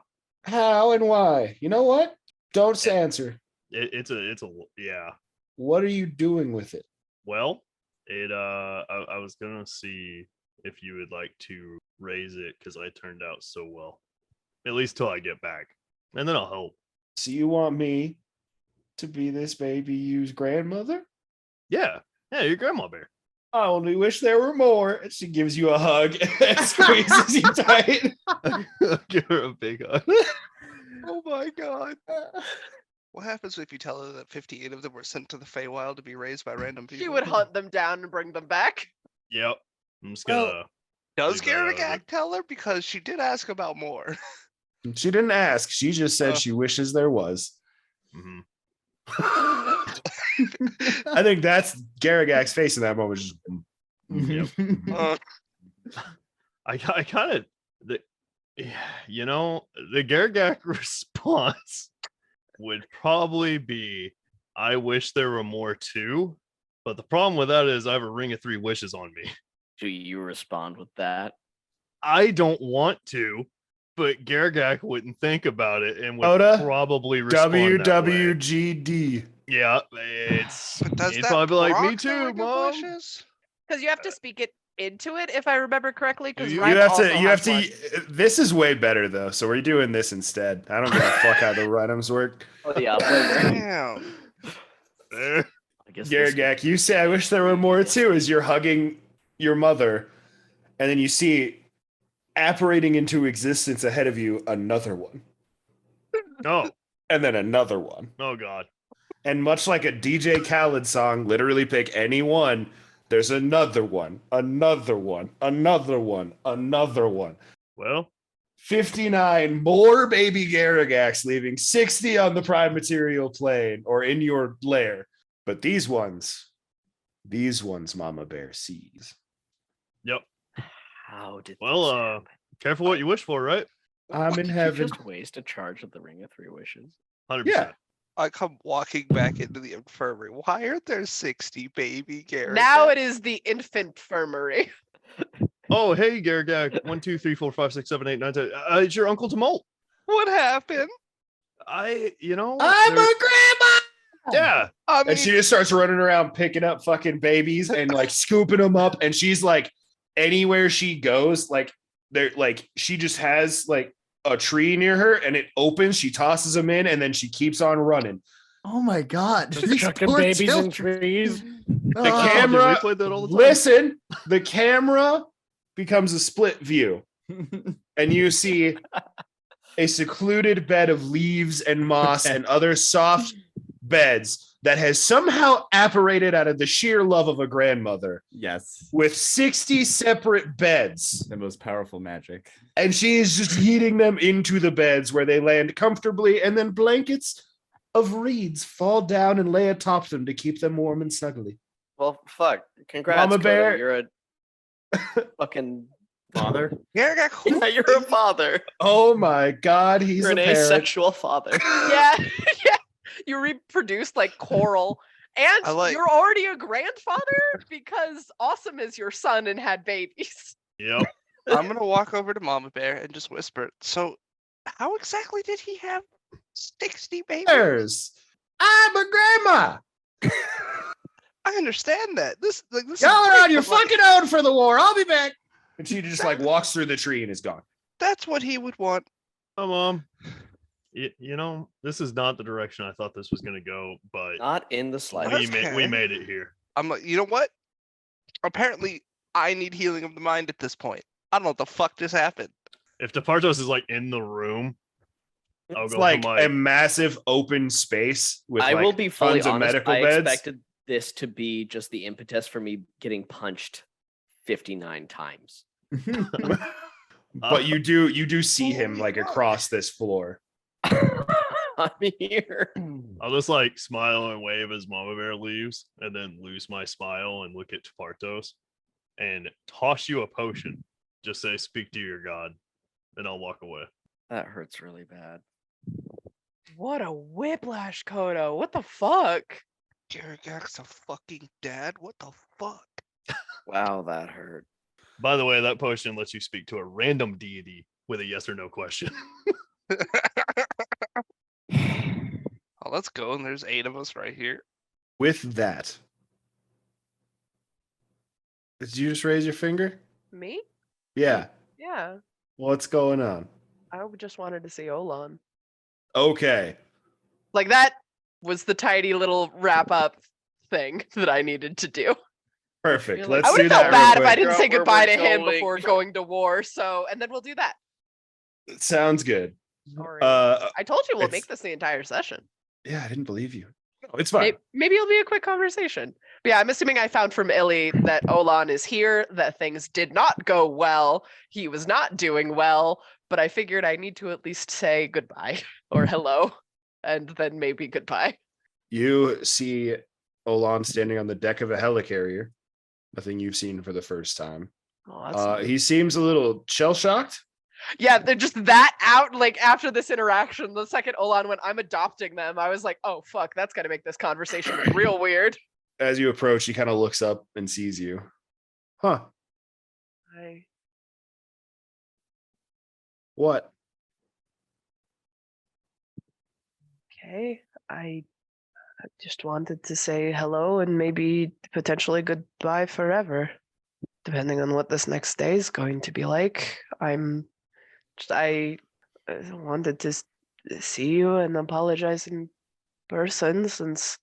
How and why? You know what? Don't answer. It's a yeah. What are you doing with it? Well, I was gonna see if you would like to raise it because I turned out so well. At least till I get back. And then I'll help. So you want me to be this baby you's grandmother? Yeah. Yeah, your grandma bear. I only wish there were more. And she gives you a hug and squeezes you tight. Give her a big hug. oh my god. What happens if you tell her that 58 of them were sent to the Feywild to be raised by random people? She would hunt them down and bring them back. Yep. I'm just Well, gonna Does leave that out of Garagak it. tell her? Because she did ask about more. She didn't ask. She just said Oh. she wishes there was. Mhm. I think that's Garagak's face in that moment. Just, Uh, I kind of, the Garagak response would probably be, I wish there were more too. But the problem with that is I have a ring of 3 wishes on me. Do you respond with that? I don't want to, but Garagak wouldn't think about it and would Oda, probably respond that way. WWGD. Yeah, it's but does he'd that probably be like, me proc the too, Ring of mom. Wishes? Because you have to speak it into it, if I remember correctly. Because You have to. This is way better though. So we're doing this instead. I don't give a fuck how the rhymes work. Oh yeah, I'll play Ring. Damn. Eh, I guess this Garagak, you say, I wish there were more too, as you're hugging your mother, and then you see apparating into existence ahead of you another one, no, and then another one. oh god. And much like a DJ Khaled song, literally pick any one. There's another one, another one, another one, another one. Well, 59 more baby Garagaks, leaving 60 on the prime material plane or in your lair. But these ones, Mama Bear sees. yep. How did Well, this happen? Careful what you wish for, right? I'm in Did heaven. you just waste a charge of the Ring of 3 Wishes? 100%. Yeah. I come walking back into the infirmary. Why aren't there 60 baby Garagak? Now it is the infantfirmary. Oh, hey, Garagak. 1, 2, 3, 4, 5, 6, 7, 8, 9, 10. It's your Uncle Tamolt. What happened? I'm I'm a there- grandma! Yeah. I mean, And she just starts running around picking up fucking babies and like scooping them up. And she's like, anywhere she goes, like she just has like a tree near her and it opens, she tosses them in, and then she keeps on running. Oh my god. Just these chucking poor babies in children. The trees. Oh, dude, we camera, played that all the time. listen, the camera becomes a split view, and you see a secluded bed of leaves and moss and other soft beds that has somehow apparated out of the sheer love of a grandmother yes. with 60 separate beds. The most powerful magic. And she is just yeeting them into the beds where they land comfortably, and then blankets of reeds fall down and lay atop them to keep them warm and snuggly. Well, fuck. Congrats, Mama Coda, Bear. You're a fucking Father. Garagak, who yeah, you're a father. Oh my god, he's You're a an parent. asexual father. Yeah, yeah. You reproduced like coral, and I like- you're already a grandfather because Awesome is your son and had babies. Yep. I'm gonna walk over to Mama Bear and just whisper. So, how exactly did he have 60 babies? There's, I'm a grandma. I understand that. This is Y'all great, are on your but, like, fucking own for the war. I'll be back. And she just like walks through the tree and is gone. That's what he would want. Oh, Mom. This is not the direction I thought this was going to go, but Not in the we, slightest. Okay. made it here. I'm like, you know what? Apparently, I need healing of the mind at this point. I don't know what the fuck just happened. If DePartos is like in the room, I'll It's go like from a massive open space with I like will be fully tons of honest. medical I beds. expected this to be just the impetus for me getting punched 59 times. But you do see him like across this floor. I'm here. I'll just like smile and wave as Mama Bear leaves, and then lose my smile and look at Tepartos and toss you a potion. Just say, "Speak to your god," and I'll walk away. That hurts really bad. What a whiplash, Kodo. What the fuck? Garagak's a fucking dad? What the fuck? Wow, that hurt. By the way, that potion lets you speak to a random deity with a yes or no question. Oh, let's go. And there's 8 of us right here. With that, did you just raise your finger? Me? Yeah. Yeah. What's going on? I just wanted to see Olan. Okay. Like that was the tiny little wrap up thing that I needed to do. Perfect. Really? Let's I would do have that felt bad if real I quick. didn't say Where goodbye we're to him going. before going to war. So, and then we'll do that. Sounds good. Sorry. I told you we'll it's- make this the entire session. yeah, I didn't believe you. No, it's fine. Maybe it'll be a quick conversation. But yeah, I'm assuming I found from Illy that Olan is here, that things did not go well. He was not doing well, but I figured I need to at least say goodbye or hello, and then maybe goodbye. You see Olan standing on the deck of a helicarrier. Nothing you've seen for the first time. Oh, that's He seems a little shell-shocked. yeah, they're just that out. Like after this interaction, the second Olan went, "I'm adopting them," I was like, "Oh fuck, that's gonna make this conversation real weird." As you approach, he kind of looks up and sees you. Huh. What? Okay, I just wanted to say hello and maybe potentially goodbye forever, depending on what this next day is going to be like. I wanted to see you and apologize in person, since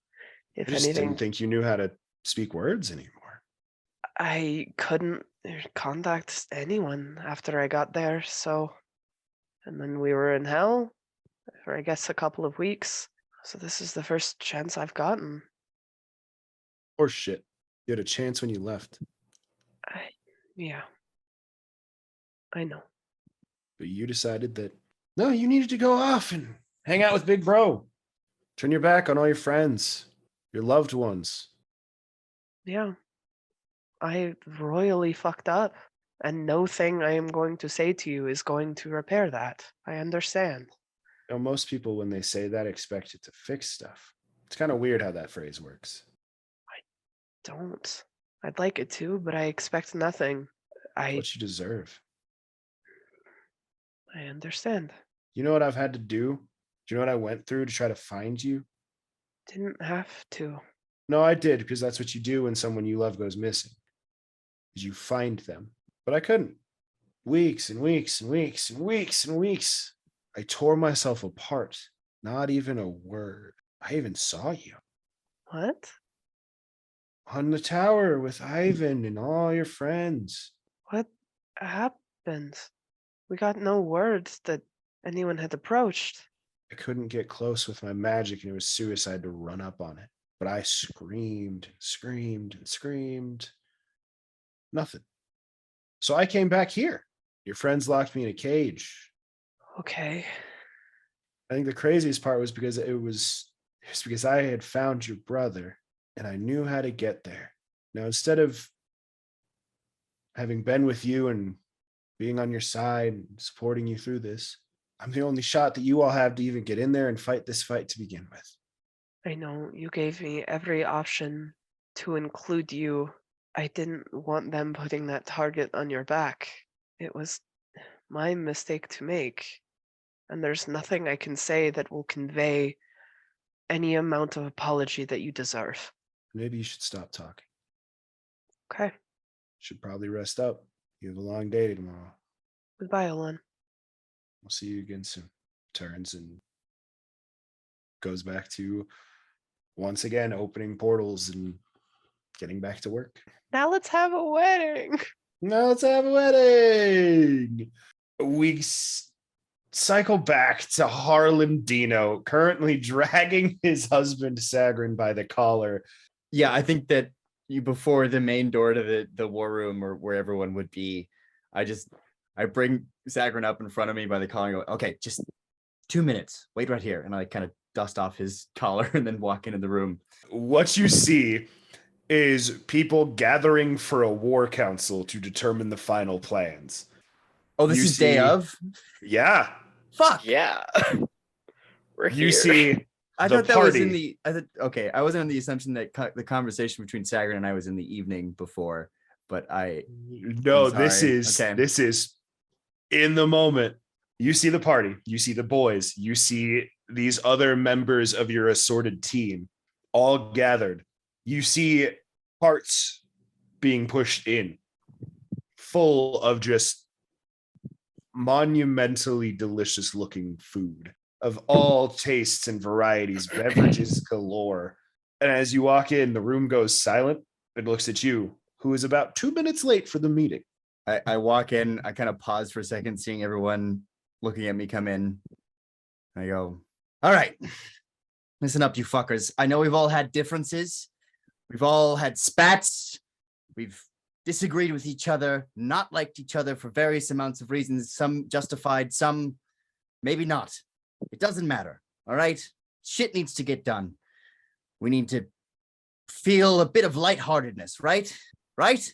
if I just anything, didn't think you knew how to speak words anymore. I couldn't contact anyone after I got there, so. And then we were in hell for, I guess, a couple of weeks. So this is the first chance I've gotten. Or shit. You had a chance when you left, Yeah. I know. but you decided that, no, you needed to go off and hang out with Big Bro. Turn your back on all your friends, your loved ones. Yeah. I royally fucked up. And no thing I am going to say to you is going to repair that. I understand. You know, most people, when they say that, expect it to fix stuff. It's kind of weird how that phrase works. Don't. I'd like it to, but I expect nothing. What you deserve. I understand. You know what I've had to do? Do you know what I went through to try to find you? Didn't have to. No, I did, because that's what you do when someone you love goes missing. Is you find them. But I couldn't. Weeks and weeks and weeks and weeks and weeks. I tore myself apart. Not even a word. I even saw you What? on the tower with Ivan and all your friends. What happened? We got no words that anyone had approached. I couldn't get close with my magic, and it was suicide to run up on it. But I screamed, screamed, and screamed. Nothing. So I came back here. Your friends locked me in a cage. Okay. I think the craziest part was because it's because I had found your brother and I knew how to get there. Now, instead of having been with you and being on your side and supporting you through this, I'm the only shot that you all have to even get in there and fight this fight to begin with. I know you gave me every option to include you. I didn't want them putting that target on your back. It was my mistake to make. And there's nothing I can say that will convey any amount of apology that you deserve. Maybe you should stop talking. Okay. Should probably rest up. You have a long day tomorrow. Goodbye, Olan. We'll see you again soon. Turns and goes back to once again opening portals and getting back to work. Now let's have a wedding. Now let's have a wedding. We cycle back to Harlan Dino, currently dragging his husband Sagrin by the collar. Yeah, I think that before the main door to the war room or where everyone would be, I bring Sagrin up in front of me by the collar and go, okay, just 2 minutes. Wait right here. And I kind of dust off his collar and then walk into the room. What you see is people gathering for a war council to determine the final plans. Oh, this is day of? Yeah. Fuck. Yeah. We're You here. see I the thought that was in party. okay. I wasn't on the assumption that the conversation between Sagrin and I was in the evening before, but No, this sorry. is Okay. this is in the moment. You see the party, you see the boys, you see these other members of your assorted team all gathered. You see carts being pushed in, full of just monumentally delicious looking food of all tastes and varieties, beverages galore. And as you walk in, the room goes silent. It looks at you, who is about 2 minutes late for the meeting. I walk in, I kind of pause for a second, seeing everyone looking at me come in. I go, all right, listen up, you fuckers. I know we've all had differences. We've all had spats. We've disagreed with each other, not liked each other for various amounts of reasons, some justified, some maybe not. It doesn't matter, all right? Shit needs to get done. We need to feel a bit of lightheartedness, right? Right?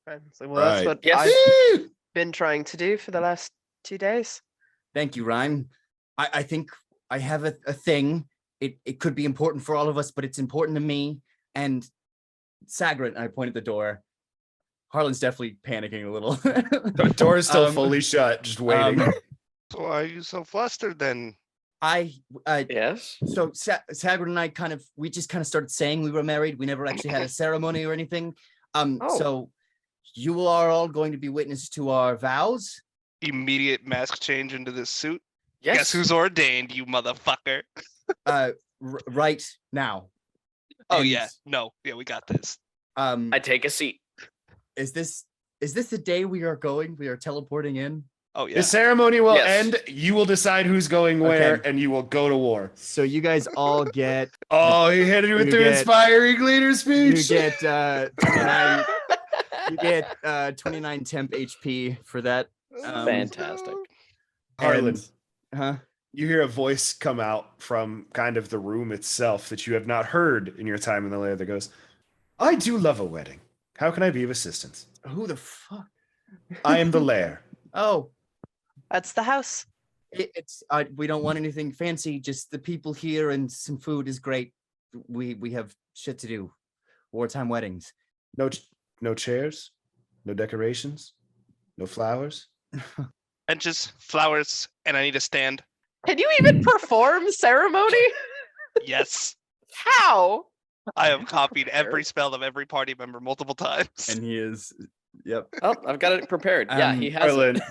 And it's like, well, that's Right. what Yes. I've been trying to do for the last 2 days. Thank you, Ryan. I think I have a thing. It could be important for all of us, but it's important to me. And Sagrin, I point at the door. Harlan's definitely panicking a little. The door is still Um, fully shut, just waiting. So why are you so flustered then? Yes. So Sagrin and I we just kind of started saying we were married. We never actually had a ceremony or anything. Oh. So you are all going to be witness to our vows. Immediate mask change into this suit. Yes. Guess who's ordained, you motherfucker? Right now. Oh And, yeah, no, yeah, we got this. I take a seat. Is this the day we are going? We are teleporting in. Oh yeah. The ceremony will Yes. end. You will decide who's going where, Okay. and you will go to war. So you guys all get Oh, he hit it with You the get- inspiring leader you speech. get 29 you get 29 temp HP for that. Fantastic. Harlan, Huh? you hear a voice come out from kind of the room itself that you have not heard in your time in the lair that goes, I do love a wedding. How can I be of assistance? Who the fuck? I am the lair. Oh, That's the house. it's we don't want anything fancy. Just the people here and some food is great. We have shit to do. Wartime weddings. No chairs, no decorations, no flowers. Benches, flowers, and I need a stand. Can you even perform ceremony? Yes. How? I have copied every spell of every party member multiple times. And he is. Yep. Oh, I've got it prepared. Yeah, he has Harlan,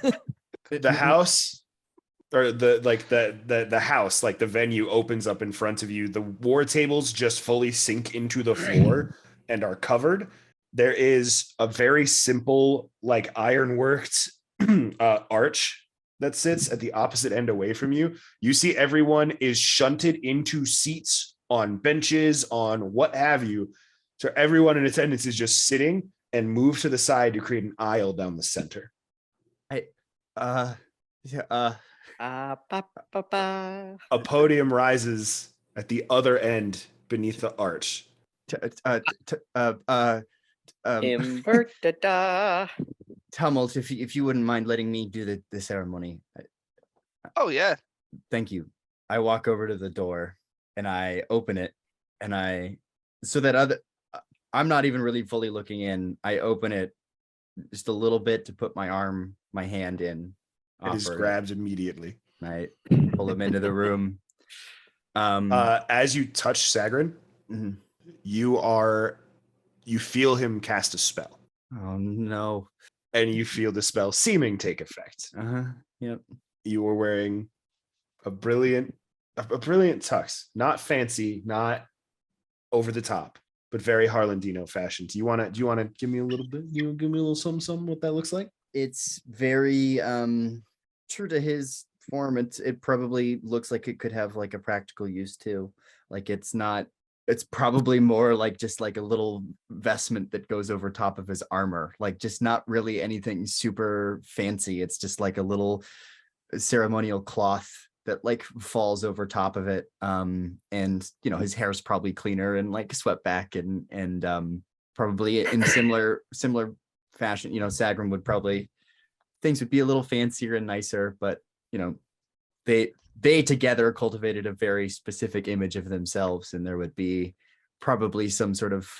it. the house or the house, like the venue opens up in front of you. The war tables just fully sink into the floor and are covered. There is a very simple, like ironworked arch that sits at the opposite end away from you. You see everyone is shunted into seats on benches, on what have you. So everyone in attendance is just sitting and moved to the side to create an aisle down the center. Yeah. Ba, ba, ba. A podium rises at the other end beneath the arch. Inverted. Tumult, if you wouldn't mind letting me do the ceremony. Oh yeah. Thank you. I walk over to the door and I open it and I'm not even really fully looking in. I open it just a little bit to put my hand in. It is offer grabbed immediately. I pull him into the room. As you touch Sagrin, Mhm. you feel him cast a spell, Oh no. and you feel the spell seeming take effect. Yep. You were wearing a brilliant tux, not fancy, not over the top, but very Harlandino fashion. Do you want to give me a little bit? You give me a little something what that looks like? It's very true to his form. It probably looks like it could have like a practical use too. Like it's probably more like just like a little vestment that goes over top of his armor, like just not really anything super fancy. It's just like a little ceremonial cloth that like falls over top of it. And his hair's probably cleaner and like swept back and probably in similar fashion. Sagrin would probably, things would be a little fancier and nicer, but they together cultivated a very specific image of themselves, and there would be probably some sort of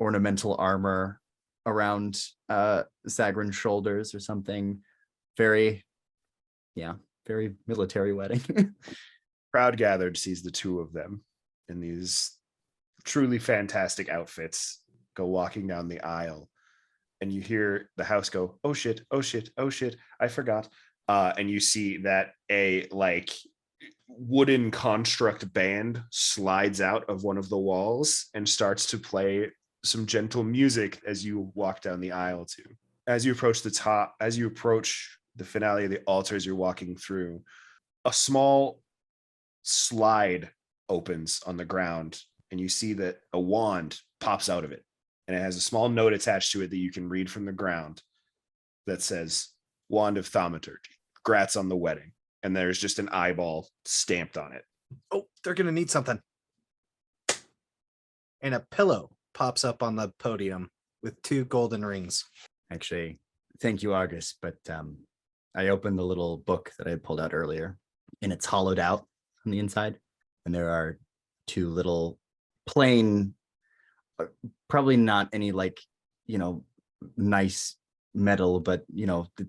ornamental armor around Sagrin's shoulders or something. Very military wedding. Crowd gathered sees the two of them in these truly fantastic outfits go walking down the aisle, and you hear the house go, oh shit, oh shit, oh shit, I forgot. And you see that a like wooden construct band slides out of one of the walls and starts to play some gentle music as you walk down the aisle too. As you approach the finale of the altars you're walking through, a small slide opens on the ground, and you see that a wand pops out of it, and it has a small note attached to it that you can read from the ground that says, Wand of Thaumaturgy, grats on the wedding. And there's just an eyeball stamped on it. Oh, they're gonna need something. and a pillow pops up on the podium with 2 golden rings. Actually, thank you, Argus. But I opened the little book that I had pulled out earlier, and it's hollowed out on the inside. And there are 2 little plain, probably not any like, nice metal, but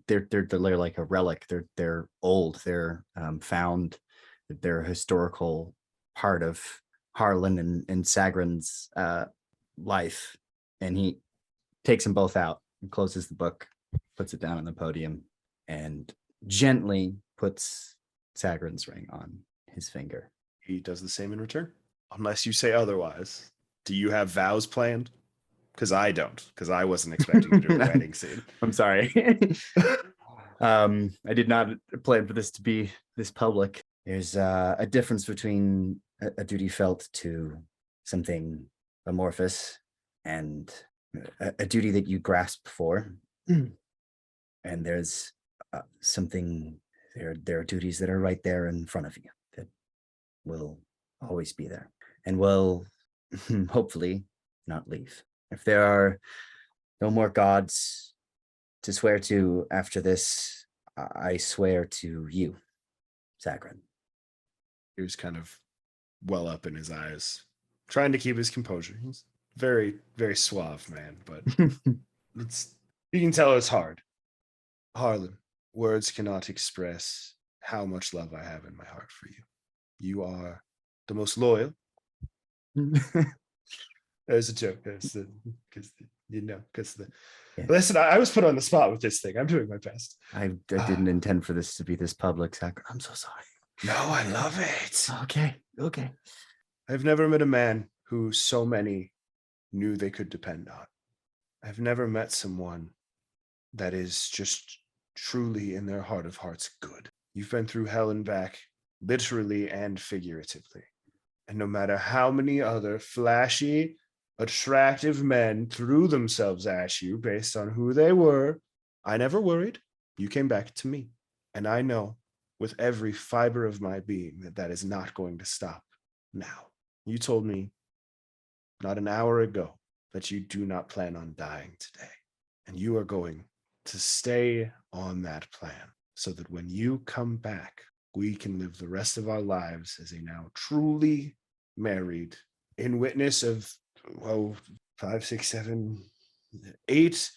they're like a relic. They're old. They're found. They're a historical part of Harlan and Sagrin's life. And he takes them both out and closes the book, puts it down on the podium, and gently puts Sagrin's ring on his finger. He does the same in return, unless you say otherwise. Do you have vows planned? Because I don't, because I wasn't expecting to do a wedding scene. I'm sorry. I did not plan for this to be this public. There's a difference between a duty felt to something amorphous and a duty that you grasp for. And there's something, there are duties that are right there in front of you that will always be there and will hopefully not leave. If there are no more gods to swear to after this, I swear to you, Sagrin. Tears kind of well up in his eyes, trying to keep his composure. He's very, very suave man, but you can tell it's hard. Harlan, words cannot express how much love I have in my heart for you. You are the most loyal. There's a joke. Listen, I was put on the spot with this thing. I'm doing my best. I didn't intend for this to be this public, Sagrin. I'm so sorry. No, I love it. Okay. I've never met a man who so many knew they could depend on. I've never met someone that is just truly in their heart of hearts good. You've been through hell and back, literally and figuratively. And no matter how many other flashy, attractive men threw themselves at you based on who they were, I never worried. You came back to me. And I know with every fiber of my being that is not going to stop now. You told me not an hour ago that you do not plan on dying today. And you are going to stay on that plan so that when you come back, we can live the rest of our lives as a now truly married, in witness of 5, 6, 7, 8,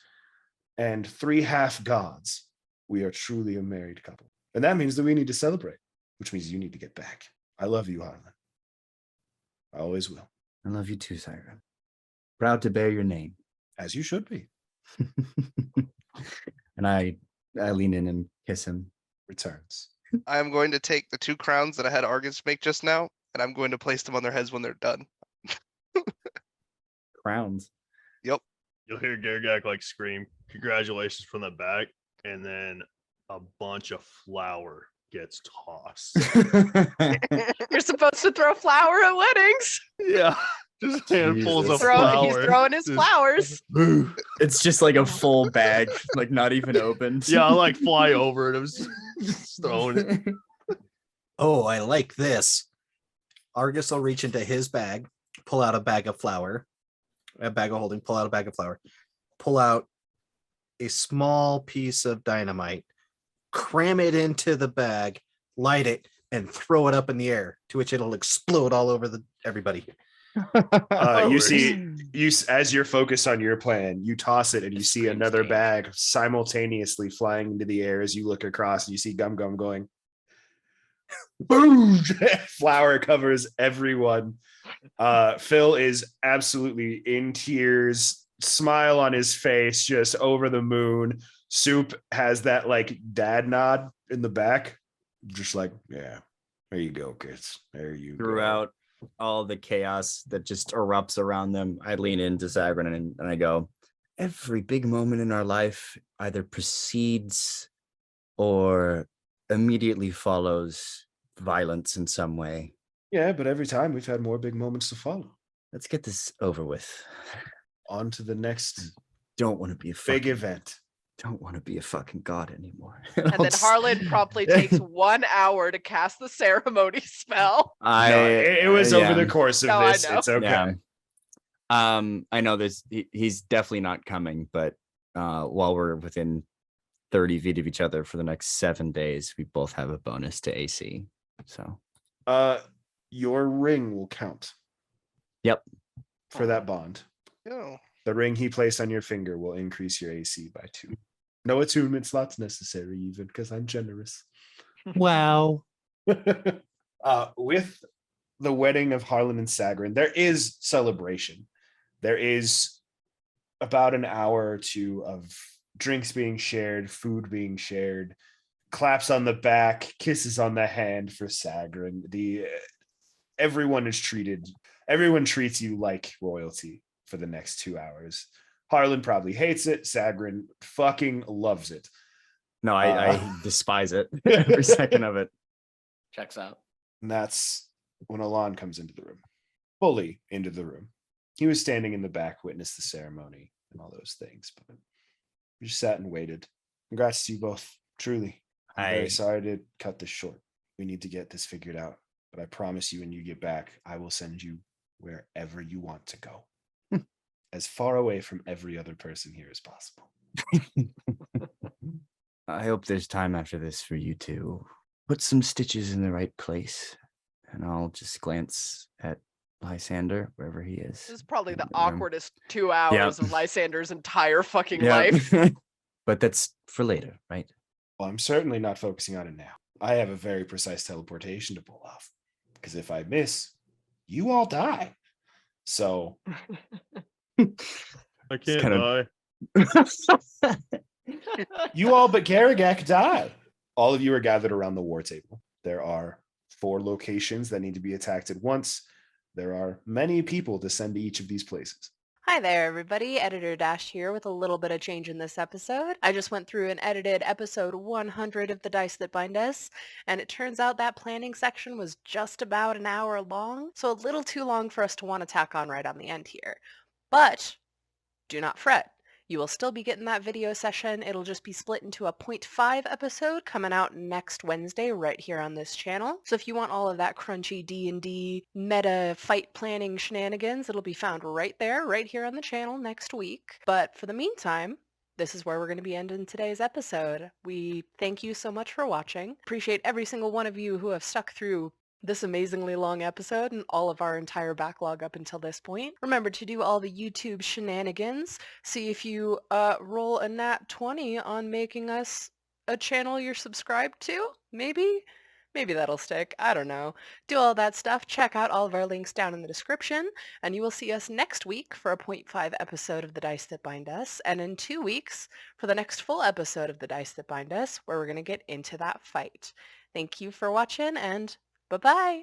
and 3 half gods. We are truly a married couple. And that means that we need to celebrate, which means you need to get back. I love you, Harlan. I always will. I love you too, Sagrin. Proud to bear your name. As you should be. And I lean in and kiss him. Returns. I am going to take the 2 crowns that I had Argus make just now, and I'm going to place them on their heads when they're done. Crowns. Yep. You'll hear Gargak like scream, "Congratulations" from the back, and then a bunch of flour gets tossed. You're supposed to throw flour at weddings. Yeah, just handfuls of Jesus. flour. He's throwing his Just- flowers. It's just like a full bag, like not even opened. Yeah, I like fly over it. I was just throwing it. Oh, I like this. Argus will reach into his bag, pull out a bag of flour, a bag of holding, pull out a bag of flour, pull out a small piece of dynamite, cram it into the bag, light it, and throw it up in the air, to which it'll explode all over everybody. You see, as you're focused on your plan, you toss it and you see another bag simultaneously flying into the air as you look across and you see Gum Gum going, boom! Flour covers everyone. Phil is absolutely in tears, smile on his face, just over the moon. Soup has that like dad nod in the back, just like, yeah, there you go, kids. There you go. Throughout all the chaos that just erupts around them, I lean into Sagrin and I go, every big moment in our life either precedes or immediately follows violence in some way. Yeah, but every time we've had more big moments to follow. Let's get this over with. On to the next Don't want to be a big fucking, event. don't want to be a fucking god anymore. And then Harlan promptly takes 1 hour to cast the ceremony spell. No, it was over the course of No, I this. know. It's okay. Yeah. I know he's definitely not coming, but while we're within 30 feet of each other for the next 7 days, we both have a bonus to AC. So your ring will count. Yep. For that bond. Yo. The ring he placed on your finger will increase your AC by 2. No attunement slots necessary, even because I'm generous. Wow. With the wedding of Harlan and Sagrin, there is celebration. There is about an hour or two of drinks being shared, food being shared, claps on the back, kisses on the hand for Sagrin. Everyone treats you like royalty for the next 2 hours. Harlan probably hates it. Sagrin fucking loves it. No, I despise it. Every second of it. Checks out. And that's when Alon comes into the room. Fully into the room. He was standing in the back, witnessed the ceremony and all those things, but we just sat and waited. Congrats to you both. Truly. I'm very sorry to cut this short. We need to get this figured out. But I promise you, when you get back, I will send you wherever you want to go. As far away from every other person here as possible. I hope there's time after this for you to put some stitches in the right place. And I'll just glance at Lysander, wherever he is. This is probably the room. awkwardest 2 hours of Lysander's entire fucking Yeah. life. But that's for later, right? Well, I'm certainly not focusing on it now. I have a very precise teleportation to pull off. Because if I miss, you all die. So I can't kinda- die. you all but Garagak die. All of you are gathered around the war table. There are 4 locations that need to be attacked at once. There are many people to send to each of these places. Hi there, everybody. Editor Dash here with a little bit of change in this episode. I just went through and edited episode 100 of The Dice That Bind Us, and it turns out that planning section was just about an hour long, so a little too long for us to want to tack on right on the end here. But do not fret. You will still be getting that video session. It'll just be split into a 0.5 episode coming out next Wednesday right here on this channel. So if you want all of that crunchy D&D meta fight planning shenanigans, it'll be found right there, right here on the channel next week. But for the meantime, this is where we're going to be ending today's episode. We thank you so much for watching. Appreciate every single one of you who have stuck through this amazingly long episode and all of our entire backlog up until this point. Remember to do all the YouTube shenanigans. See if you roll a nat 20 on making us a channel you're subscribed to. Maybe that'll stick. I don't know. Do all that stuff. Check out all of our links down in the description, and you will see us next week for a 0.5 episode of The Dice That Bind Us, and in 2 weeks for the next full episode of The Dice That Bind Us, where we're going to get into that fight. Thank you for watching, and bye-bye.